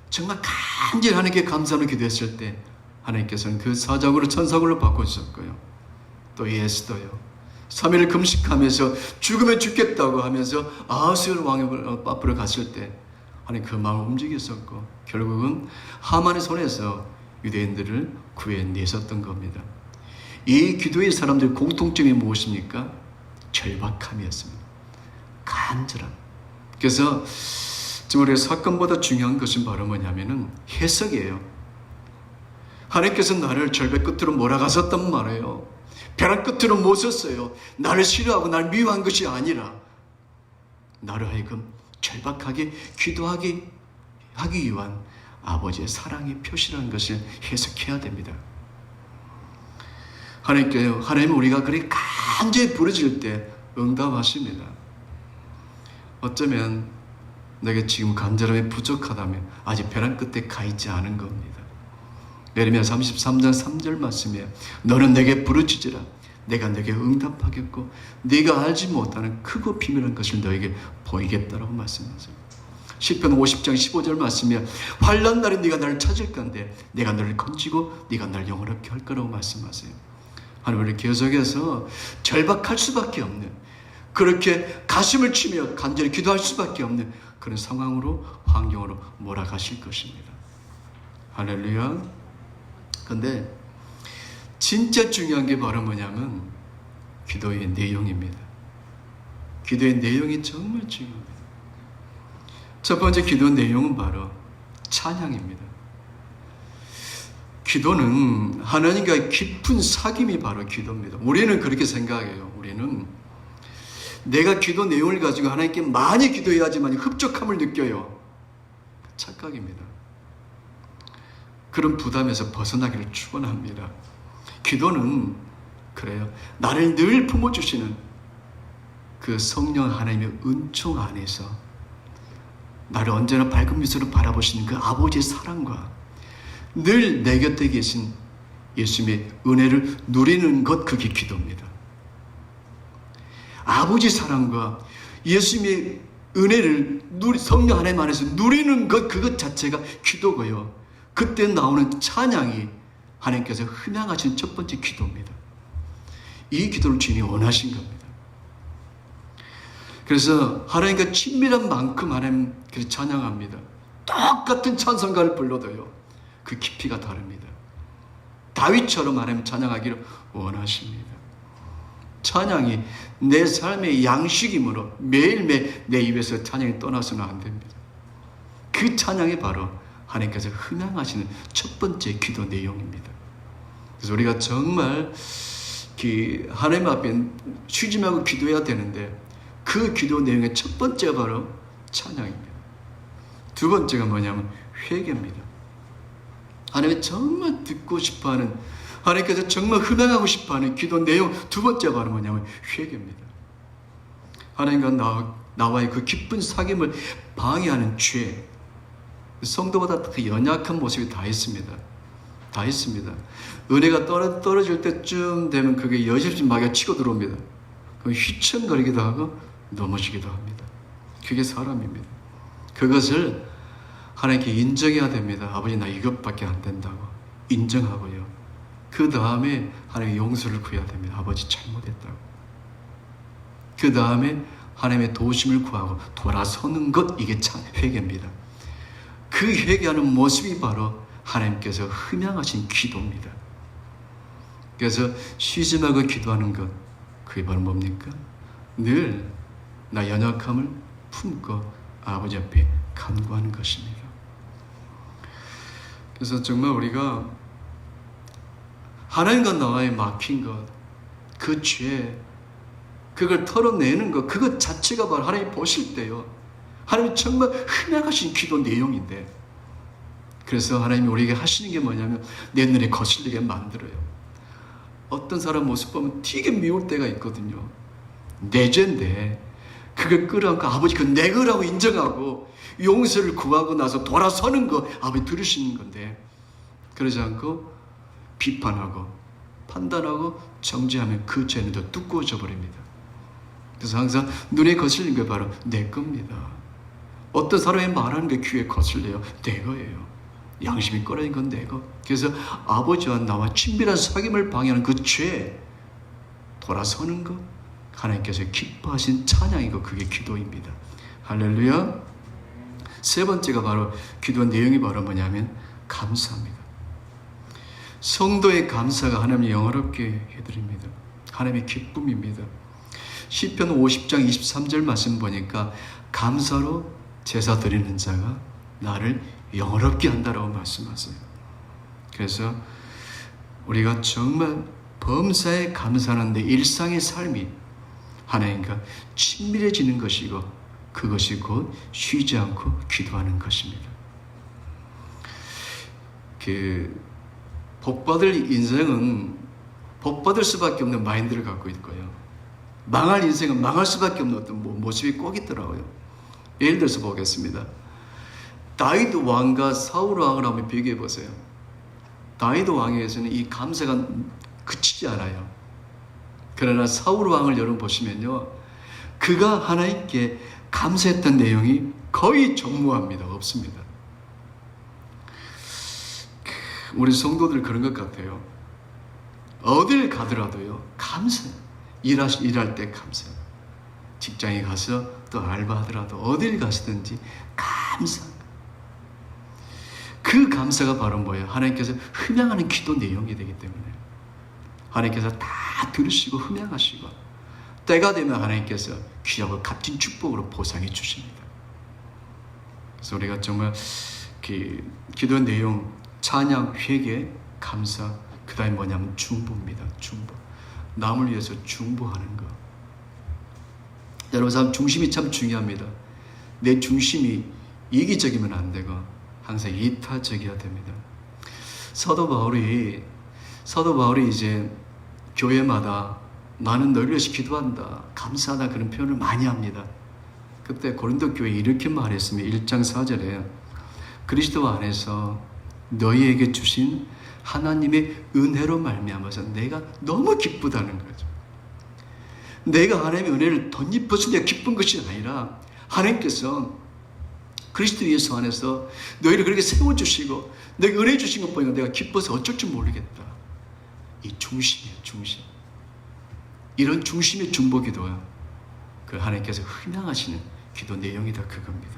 정말 간절히 하나님께 감사하는 기도했을 때 하나님께서는 그 사자굴을 천사굴로 바꿔주셨고요. 또 에스더요, 3일 금식하면서 죽으면 죽겠다고 하면서 아하스웨로 왕의 앞으로 갔을 때 하나님 그 마음을 움직였었고 결국은 하만의 손에서 유대인들을 구해내셨던 겁니다. 이 기도의 사람들의 공통점이 무엇입니까? 절박함이었습니다. 간절함. 그래서 우리의 사건보다 중요한 것은 바로 뭐냐면은 해석이에요. 하나님께서 나를 절벽 끝으로 몰아가셨단 말이에요. 벼랑 끝으로 모셨어요. 나를 싫어하고 나를 미워한 것이 아니라 나를 하여금 절박하게 기도하기 위한 아버지의 사랑의 표시라는 것을 해석해야 됩니다. 하나님은 우리가 그렇게 간절히 부르짖을 때 응답하십니다. 어쩌면 내가 지금 간절함이 부족하다면 아직 벼랑 끝에 가 있지 않은 겁니다. 예레미야 33장 3절 말씀에 너는 내게 부르짖으라 내가 내게 응답하겠고 네가 알지 못하는 크고 비밀한 것을 너에게 보이겠다라고 말씀하세요. 시편 50장 15절 말씀에 환난 날에 네가 나를 찾을 건데 내가 너를 건지고 네가 날 영원롭게 할 거라고 말씀하세요. 하나님을 계속해서 절박할 수밖에 없는, 그렇게 가슴을 치며 간절히 기도할 수밖에 없는 그런 상황으로, 환경으로 몰아가실 것입니다. 할렐루야. 근데 진짜 중요한 게 바로 뭐냐면 기도의 내용입니다. 기도의 내용이 정말 중요합니다. 첫 번째 기도 내용은 바로 찬양입니다. 기도는 하나님과의 깊은 사귐이 바로 기도입니다. 우리는 그렇게 생각해요. 우리는 내가 기도 내용을 가지고 하나님께 많이 기도해야지만 흡족함을 느껴요. 착각입니다. 그런 부담에서 벗어나기를 축원합니다. 기도는 그래요. 나를 늘 품어주시는 그 성령 하나님의 은총 안에서 나를 언제나 밝은 미소로 바라보시는 그 아버지의 사랑과 늘 내 곁에 계신 예수님의 은혜를 누리는 것, 그게 기도입니다. 아버지 사랑과 예수님의 은혜를 성령 하나님 안에서 누리는 것, 그것 자체가 기도고요. 그때 나오는 찬양이 하나님께서 흠양하신 첫 번째 기도입니다. 이 기도를 주님이 원하신 겁니다. 그래서 하나님과 친밀한 만큼 하나님 그래서 찬양합니다. 똑같은 찬송가를 불러도요, 그 깊이가 다릅니다. 다윗처럼 하나님 찬양하기를 원하십니다. 찬양이 내 삶의 양식이므로 매일매일 내 입에서 찬양이 떠나서는 안 됩니다. 그 찬양이 바로 하나님께서 흠양하시는 첫 번째 기도 내용입니다. 그래서 우리가 정말 하나님 앞에 쉬지 말고 기도해야 되는데, 그 기도 내용의 첫 번째가 바로 찬양입니다. 두 번째가 뭐냐면 회개입니다. 하나님이 정말 듣고 싶어하는, 하나님께서 정말 흠양하고 싶어하는 기도 내용 두 번째가 바로 뭐냐면 회개입니다. 하나님과 나와의 그 기쁜 사귐을 방해하는 죄, 성도보다 더 연약한 모습이 다 있습니다. 다 있습니다. 은혜가 떨어질 때쯤 되면 그게 여실히 마귀가 치고 들어옵니다. 휘청거리기도 하고 넘어지기도 합니다. 그게 사람입니다. 그것을 하나님께 인정해야 됩니다. 아버지, 나 이것밖에 안 된다고 인정하고요. 그 다음에 하나님의 용서를 구해야 됩니다. 아버지, 잘못했다고. 그 다음에 하나님의 도우심을 구하고 돌아서는 것, 이게 참 회개입니다. 그 회개하는 모습이 바로 하나님께서 흠양하신 기도입니다. 그래서 쉬지 말고 기도하는 것, 그게 바로 뭡니까? 늘 나 연약함을 품고 아버지 앞에 간구하는 것입니다. 그래서 정말 우리가 하나님과 나와의 막힌 것, 그 죄, 그걸 털어내는 것, 그것 자체가 바로 하나님 보실 때요, 하나님이 정말 흠양하신 기도 내용인데, 그래서 하나님이 우리에게 하시는 게 뭐냐면 내 눈에 거슬리게 만들어요. 어떤 사람 모습 보면 되게 미울 때가 있거든요. 내 죄인데 그걸 끌어안고 아버지 그 내 거라고 인정하고 용서를 구하고 나서 돌아서는 거 아버지 들으시는 건데, 그러지 않고 비판하고 판단하고 정죄하면 그 죄는 더 두꺼워져 버립니다. 그래서 항상 눈에 거슬린 게 바로 내 겁니다. 어떤 사람이 말하는 게 귀에 거슬려요. 내 거예요. 양심이 꺼려진 건 내 거. 그래서 아버지와 나와 친밀한 사귐을 방해하는 그 죄, 돌아서는 것, 하나님께서 기뻐하신 찬양이고 그게 기도입니다. 할렐루야. 세 번째가 바로 기도 내용이 바로 뭐냐면 감사합니다. 성도의 감사가 하나님이 영화롭게 해드립니다. 하나님의 기쁨입니다. 시편 50장 23절 말씀 보니까 감사로 제사 드리는 자가 나를 영화롭게 한다라고 말씀하세요. 그래서 우리가 정말 범사에 감사하는 내 일상의 삶이 하나님과 친밀해지는 것이고, 그것이 곧 쉬지 않고 기도하는 것입니다. 복받을 인생은 복받을 수밖에 없는 마인드를 갖고 있고요, 망할 인생은 망할 수밖에 없는 어떤 모습이 꼭 있더라고요. 예를 들어서 보겠습니다. 다윗 왕과 사울 왕을 한번 비교해 보세요. 다윗 왕에서는 이 감사가 그치지 않아요. 그러나 사울 왕을 여러분 보시면요, 그가 하나님께 감사했던 내용이 거의 전무합니다. 없습니다. 우리 성도들 그런 것 같아요. 어딜 가더라도요, 감사. 일할 때 감사. 직장에 가서 또 알바하더라도 어딜 가시든지 감사. 그 감사가 바로 뭐예요? 하나님께서 흠양하는 기도 내용이 되기 때문에 하나님께서 다 들으시고 흠양하시고, 때가 되면 하나님께서 귀하고 값진 축복으로 보상해 주십니다. 그래서 우리가 정말 기도 내용, 찬양, 회개, 감사, 그 다음에 뭐냐면 중보입니다. 중보. 남을 위해서 중보하는 것. 여러분, 삶 중심이 참 중요합니다. 내 중심이 이기적이면 안 되고 항상 이타적이어야 됩니다. 사도 바울이 이제 교회마다 나는 너를 위해서 기도한다, 감사하다, 그런 표현을 많이 합니다. 그때 고린도 교회에 이렇게 말했습니다. 1장 4절에 그리스도 안에서 너희에게 주신 하나님의 은혜로 말미암아서 내가 너무 기쁘다는 거죠. 내가 하나님의 은혜를 덧입어서 내가 기쁜 것이 아니라 하나님께서 그리스도 예수 안에서 너희를 그렇게 세워주시고 내가 은혜 주신 것 보니까 내가 기뻐서 어쩔 줄 모르겠다. 이 중심이에요, 중심. 이런 중심의 중보 기도야. 그 하나님께서 흔양하시는 기도 내용이다, 그겁니다.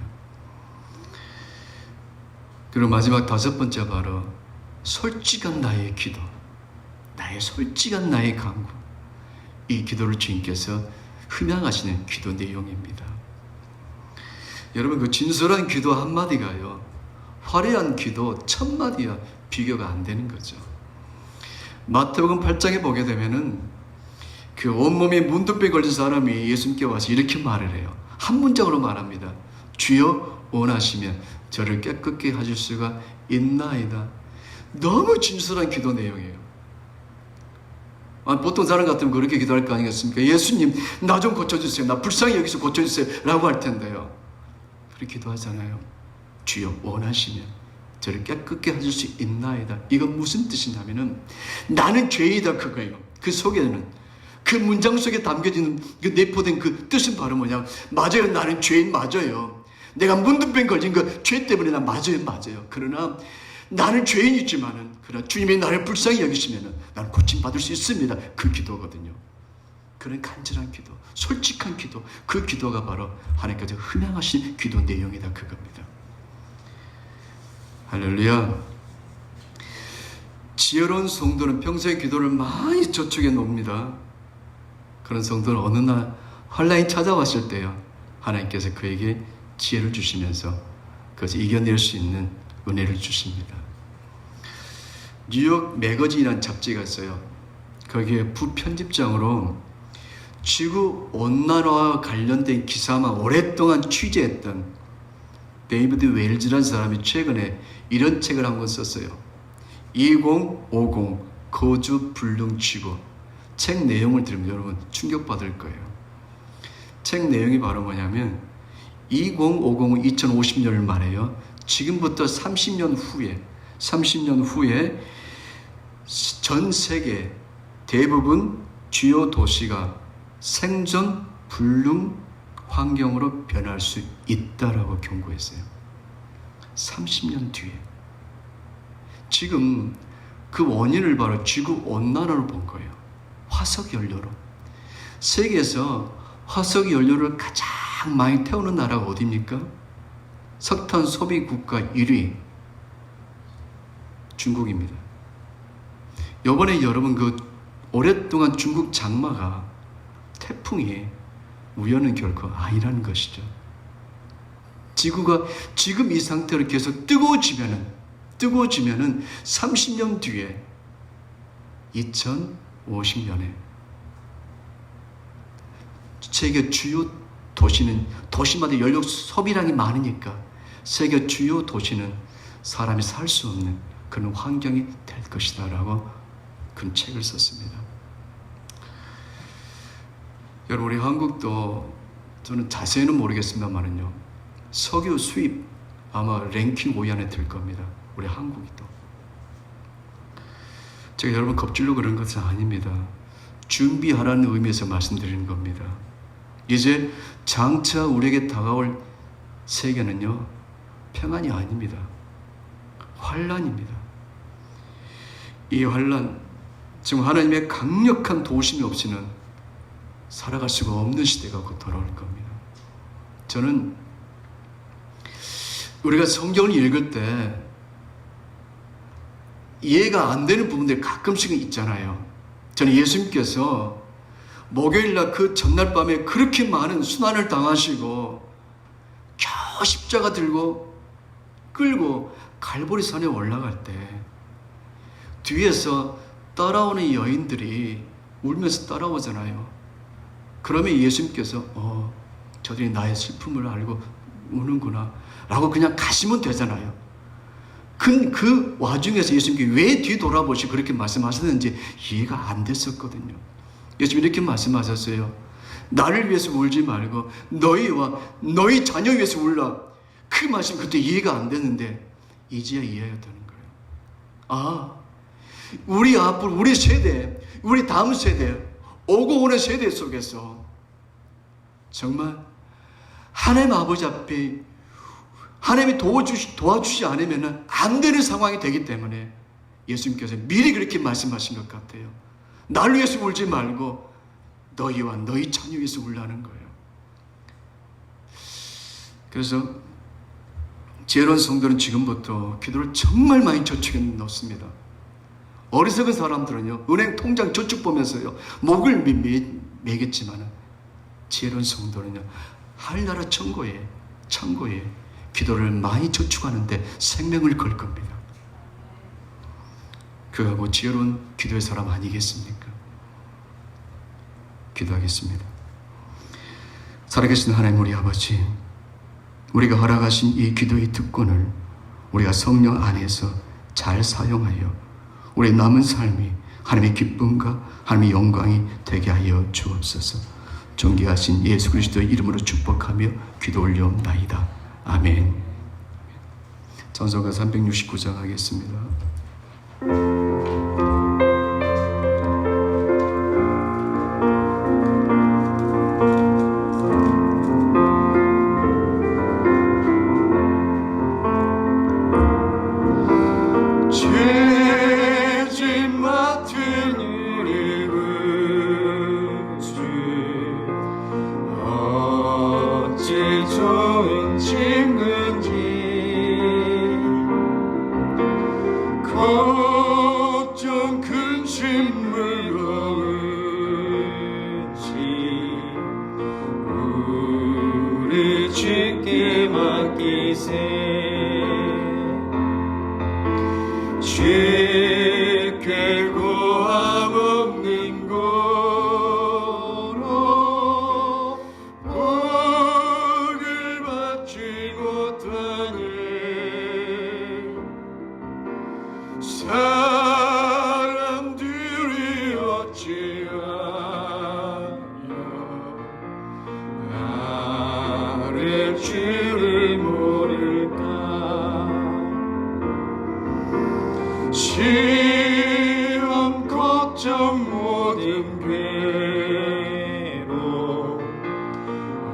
그리고 마지막 다섯 번째 바로 솔직한 나의 기도, 나의 솔직한 나의 간구. 이 기도를 주님께서 흔양하시는 기도 내용입니다. 여러분, 그 진솔한 기도 한마디가요, 화려한 기도 천마디와 비교가 안 되는 거죠. 마태복음 8장에 보게 되면은 그 온몸에 문둥병 걸린 사람이 예수님께 와서 이렇게 말을 해요. 한 문장으로 말합니다. 주여 원하시면 저를 깨끗게 하실 수가 있나이다. 너무 진솔한 기도 내용이에요. 보통 사람 같으면 그렇게 기도할 거 아니겠습니까? 예수님, 나 좀 고쳐주세요. 나 불쌍히 여기서 고쳐주세요. 라고 할 텐데요. 그렇게 기도하잖아요. 주여 원하시면 저를 깨끗게 하실 수 있나이다. 이건 무슨 뜻이냐면은 나는 죄이다, 그거예요. 그 속에는, 그 문장 속에 담겨지는 그 내포된 그 뜻은 바로 뭐냐면, 맞아요, 나는 죄인 맞아요. 내가 문둥병 걸린 거 죄 때문에 나 맞아요. 그러나 나는 죄인이지만은, 그러나 주님이 나를 불쌍히 여기시면은 나는 고침받을 수 있습니다. 그 기도거든요. 그런 간절한 기도, 솔직한 기도, 그 기도가 바로 하나님께서 흔양하신 기도 내용이다, 그겁니다. 할렐루야. 지혜로운 성도는 평소에 기도를 많이 저축해 놓습니다. 그런 성도는 어느 날 환란이 찾아왔을 때요, 하나님께서 그에게 지혜를 주시면서 그것을 이겨낼 수 있는 은혜를 주십니다. 뉴욕 매거진이라는 잡지가 있어요. 거기에 부편집장으로 지구 온난화와 관련된 기사만 오랫동안 취재했던 데이비드 웰즈라는 사람이 최근에 이런 책을 한 권 썼어요. 2050 거주 불능 지구. 책 내용을 들으면 여러분 충격받을 거예요. 책 내용이 바로 뭐냐면 2050은 2050년을 말해요. 지금부터 30년 후에 전 세계 대부분 주요 도시가 생존 불능 환경으로 변할 수 있다라고 경고했어요. 30년 뒤에. 지금 그 원인을 바로 지구 온난화로 본 거예요. 화석 연료로. 세계에서 화석 연료를 가장 많이 태우는 나라가 어디입니까? 석탄 소비 국가 1위 중국입니다. 이번에 여러분 그 오랫동안 중국 장마가 태풍이 우연은 결코 아니라는 것이죠. 지구가 지금 이 상태로 계속 뜨거워지면은 30년 뒤에 2050년에 세계 주요 도시마다 연료 소비량이 많으니까 세계 주요 도시는 사람이 살 수 없는 그런 환경이 될 것이다 라고 그 책을 썼습니다. 여러분, 우리 한국도 저는 자세히는 모르겠습니다만은요, 석유 수입 아마 랭킹 5위 안에 들 겁니다. 우리 한국이 또. 제가 여러분 겁질로 그런 것은 아닙니다. 준비하라는 의미에서 말씀드리는 겁니다. 이제 장차 우리에게 다가올 세계는요, 평안이 아닙니다. 환란입니다. 이 환란, 지금 하나님의 강력한 도우심이 없이는 살아갈 수가 없는 시대가 곧 돌아올 겁니다. 저는 우리가 성경을 읽을 때 이해가 안 되는 부분들이 가끔씩은 있잖아요. 저는 예수님께서 목요일날 그 전날 밤에 그렇게 많은 순환을 당하시고 겨우 십자가 들고 끌고 갈보리 산에 올라갈 때 뒤에서 따라오는 여인들이 울면서 따라오잖아요. 그러면 예수님께서 저들이 나의 슬픔을 알고 우는구나 라고 그냥 가시면 되잖아요. 그 와중에서 예수님께 왜 뒤돌아보시고 그렇게 말씀하셨는지 이해가 안 됐었거든요. 예수님 이렇게 말씀하셨어요. 나를 위해서 울지 말고 너희와 너희 자녀 위해서 울라. 그 말씀 그때 이해가 안 됐는데 이제야 이해가 되는 거예요. 우리 앞으로 우리 세대, 우리 다음 세대, 오고 오는 세대 속에서 정말 하나님 아버지 앞에 하나님이 도와주지 않으면 안 되는 상황이 되기 때문에 예수님께서 미리 그렇게 말씀하신 것 같아요. 날 위해서 울지 말고 너희와 너희 자녀 위해서 울라는 거예요. 그래서 지혜로운 성도는 지금부터 기도를 정말 많이 저축해 놓습니다. 어리석은 사람들은요, 은행 통장 저축 보면서요, 목을 매겠지만 지혜로운 성도는요, 하늘나라 천국에 기도를 많이 저축하는데 생명을 걸 겁니다. 그하고 지혜로운 기도의 사람 아니겠습니까? 기도하겠습니다. 살아계신 하나님 우리 아버지, 우리가 허락하신 이 기도의 특권을 우리가 성령 안에서 잘 사용하여 우리 남은 삶이 하나님의 기쁨과 하나님의 영광이 되게 하여 주옵소서. 존귀하신 예수 그리스도의 이름으로 축복하며 기도 올려옵나이다. 아멘. 찬송가 369장 하겠습니다. 죄짐 맡은 우리 구주 어찌 좋은 친구인지 걱정 근심 무거운지 우리 주께 맡기세. 주께 고함 없는 고로 복을 받지 못하는 사람들이 어찌하여 나를 주를 모를까. 시험 걱정 모든 괴로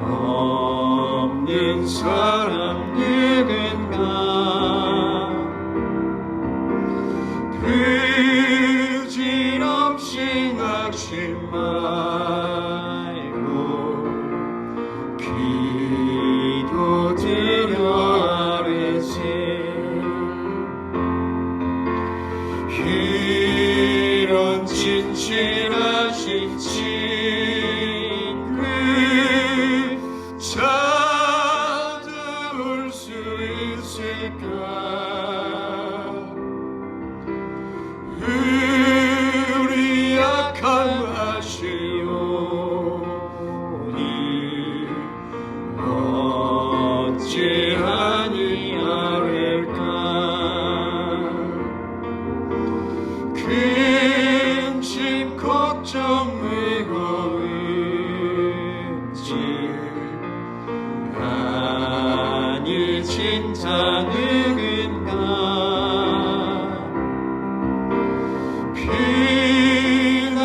없는 사람 누군가 부질없이 낙심 말고 기도드려 아뢰세. 이런 진실하신 친구 찾아올 수 있을까. 우리 약함 아시오니 어찌하니 아뢰까. 근심 걱정 무거운지 아니 진짜 누군가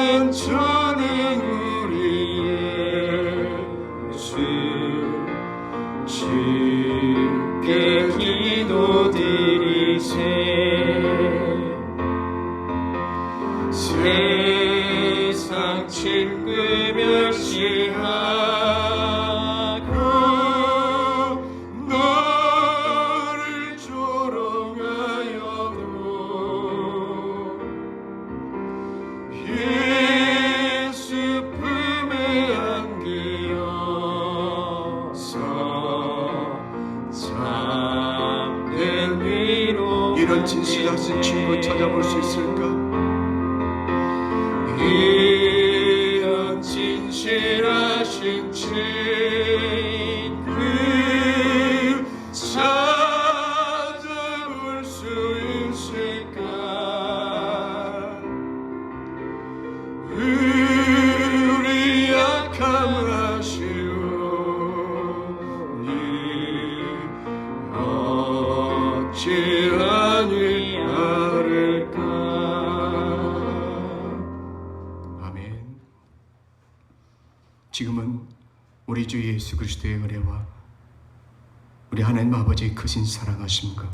피난처는 우리 예수 주께 기도드리세. 세상 친구 멸시하고 너를 조롱하여도 예수 품에 안기어서 참된 위로. 이런 진실하신 친구 찾아볼 수 있을까? 이런 진실하신 친구 찾아볼 수 있을까. 우리 약함 아시오니 어찌하니 아를까. 지금은 우리 주 예수 그리스도의 은혜와 우리 하나님 아버지의 크신 사랑하심과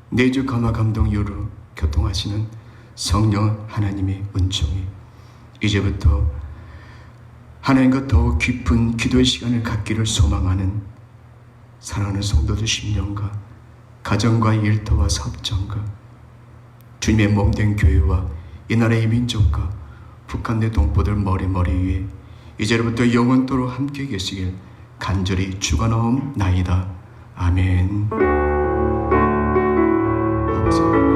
내주 감화 감동 요로 교통하시는 성령 하나님의 은총이 이제부터 하나님과 더욱 깊은 기도의 시간을 갖기를 소망하는 사랑하는 성도들 심령과 가정과 일터와 사업장과 주님의 몸된 교회와 이 나라의 민족과 북한 내 동포들 머리 위에 이제부터 영원토록 함께 계시길 간절히 축원하옵나이다. 아멘. 아버지